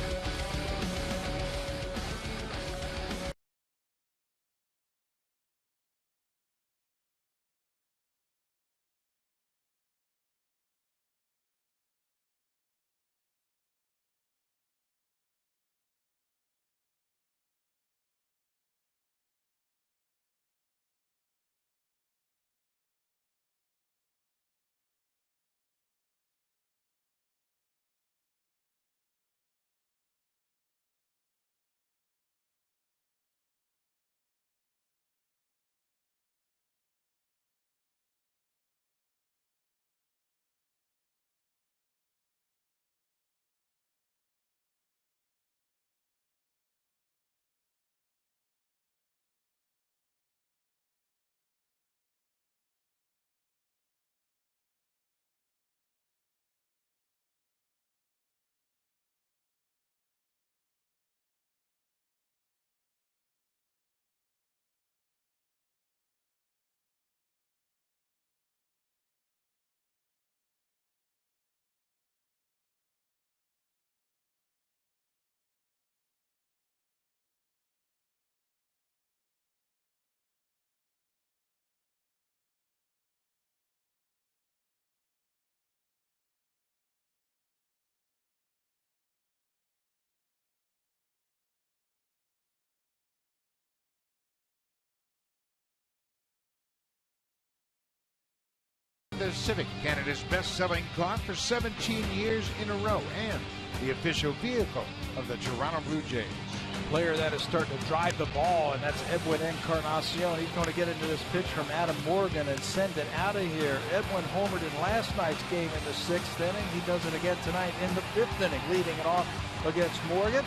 The Civic, Canada's best-selling car for 17 years in a row, and the official vehicle of the Toronto Blue Jays. Player that is starting to drive the ball, and that's Edwin Encarnacion. He's going to get into this pitch from Adam Morgan and send it out of here. Edwin homered in last night's game in the 6th inning. He does it again tonight in the 5th inning, leading it off against Morgan.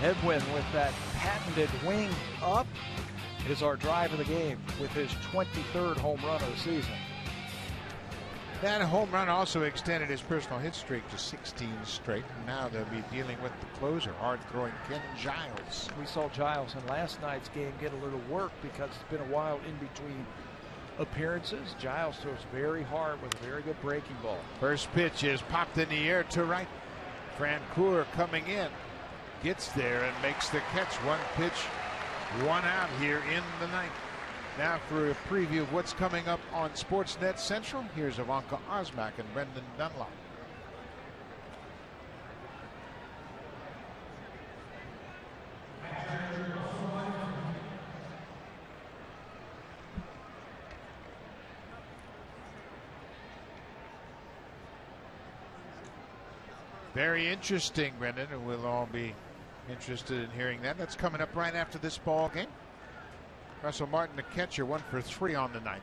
Edwin with that patented wing up is our drive of the game with his 23rd home run of the season. That home run also extended his personal hit streak to 16 straight. And now they'll be dealing with the closer, hard-throwing Ken Giles. We saw Giles in last night's game get a little work because it's been a while in between appearances. Giles throws very hard with a very good breaking ball. First pitch is popped in the air to right. Francoeur coming in, gets there and makes the catch. One pitch, one out here in the 9th. Now for a preview of what's coming up on Sportsnet Central, here's Ivanka Osmak and Brendan Dunlop. Very interesting, Brendan, and we'll all be interested in hearing that. That's coming up right after this ball game. Russell Martin, the catcher, 1 for 3 on the night.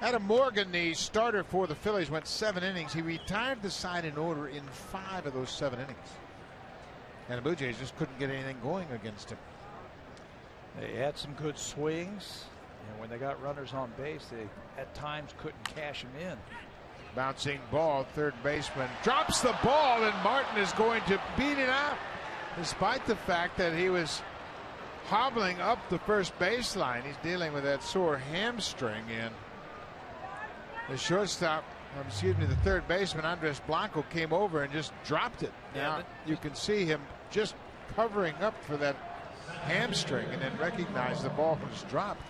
Adam Morgan, the starter for the Phillies, went 7 innings. He retired the side in order in 5 of those 7 innings. And the Blue Jays just couldn't get anything going against him. They had some good swings, and when they got runners on base, they at times couldn't cash him in. Bouncing ball, third baseman drops the ball, and Martin is going to beat it out. Despite the fact that he was hobbling up the first baseline, he's dealing with that sore hamstring, and the shortstop, the third baseman, Andres Blanco, came over and just dropped it. Now you can see him just covering up for that hamstring and then recognize the ball was dropped.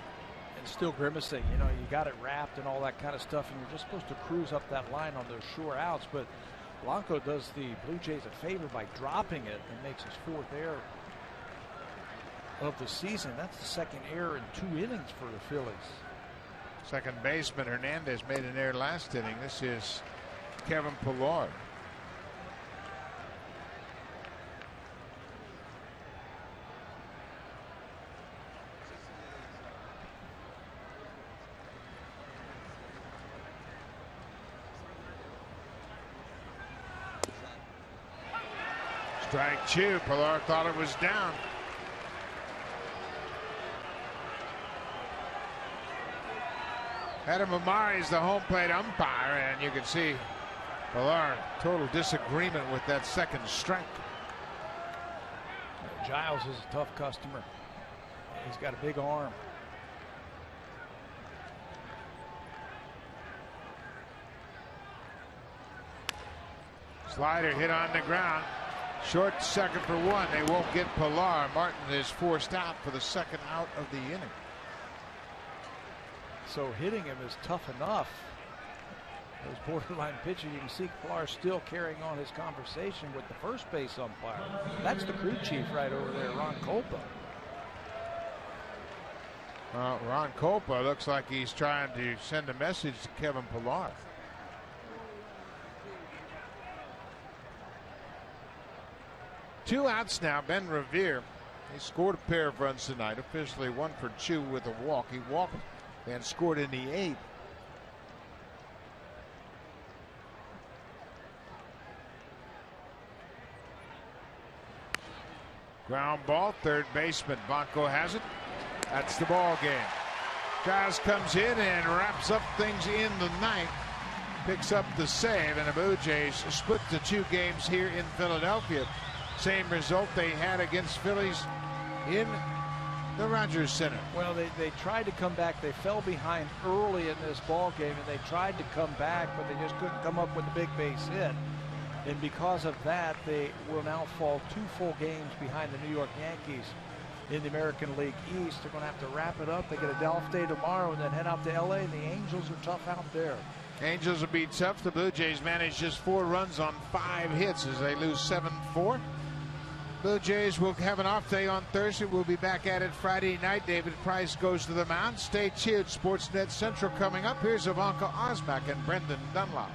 And still grimacing. You know, you got it wrapped and all that kind of stuff, and you're just supposed to cruise up that line on those sure outs, but Blanco does the Blue Jays a favor by dropping it and makes his 4th error of the season. That's the 2nd error in 2 innings for the Phillies. Second baseman Hernandez made an error last inning. This is Kevin Pillar. Strike two. Pilar thought it was down. Adam Amari is the home plate umpire, and you can see Pilar total disagreement with that second strike. Giles is a tough customer. He's got a big arm. Slider hit on the ground. Short second for one. They won't get Pilar. Martin is forced out for the second out of the inning. So hitting him is tough enough. Those borderline pitching, you can see Pilar still carrying on his conversation with the first base umpire. That's the crew chief right over there, Ron Kolpa. Ron Kolpa looks like he's trying to send a message to Kevin Pilar. Two outs now. Ben Revere, he scored a pair of runs tonight, officially 1 for 2 with a walk. He walked and scored in the 8th. Ground ball, third baseman Banco has it. That's the ball game. Giles comes in and wraps up things in the ninth. Picks up the save, and the Blue Jays split the 2 games here in Philadelphia. Same result they had against Phillies in the Rogers Center. Well, they tried to come back. They fell behind early in this ball game, and they tried to come back, but they just couldn't come up with a big base hit. And because of that, they will now fall 2 full games behind the New York Yankees in the American League East. They're going to have to wrap it up. They get a Delph Day tomorrow and then head out to LA, and the Angels are tough out there. Angels will be tough. The Blue Jays managed just 4 runs on 5 hits as they lose 7-4. Blue Jays will have an off day on Thursday. We'll be back at it Friday night. David Price goes to the mound. Stay tuned. Sportsnet Central coming up. Here's Ivanka Osmak and Brendan Dunlop.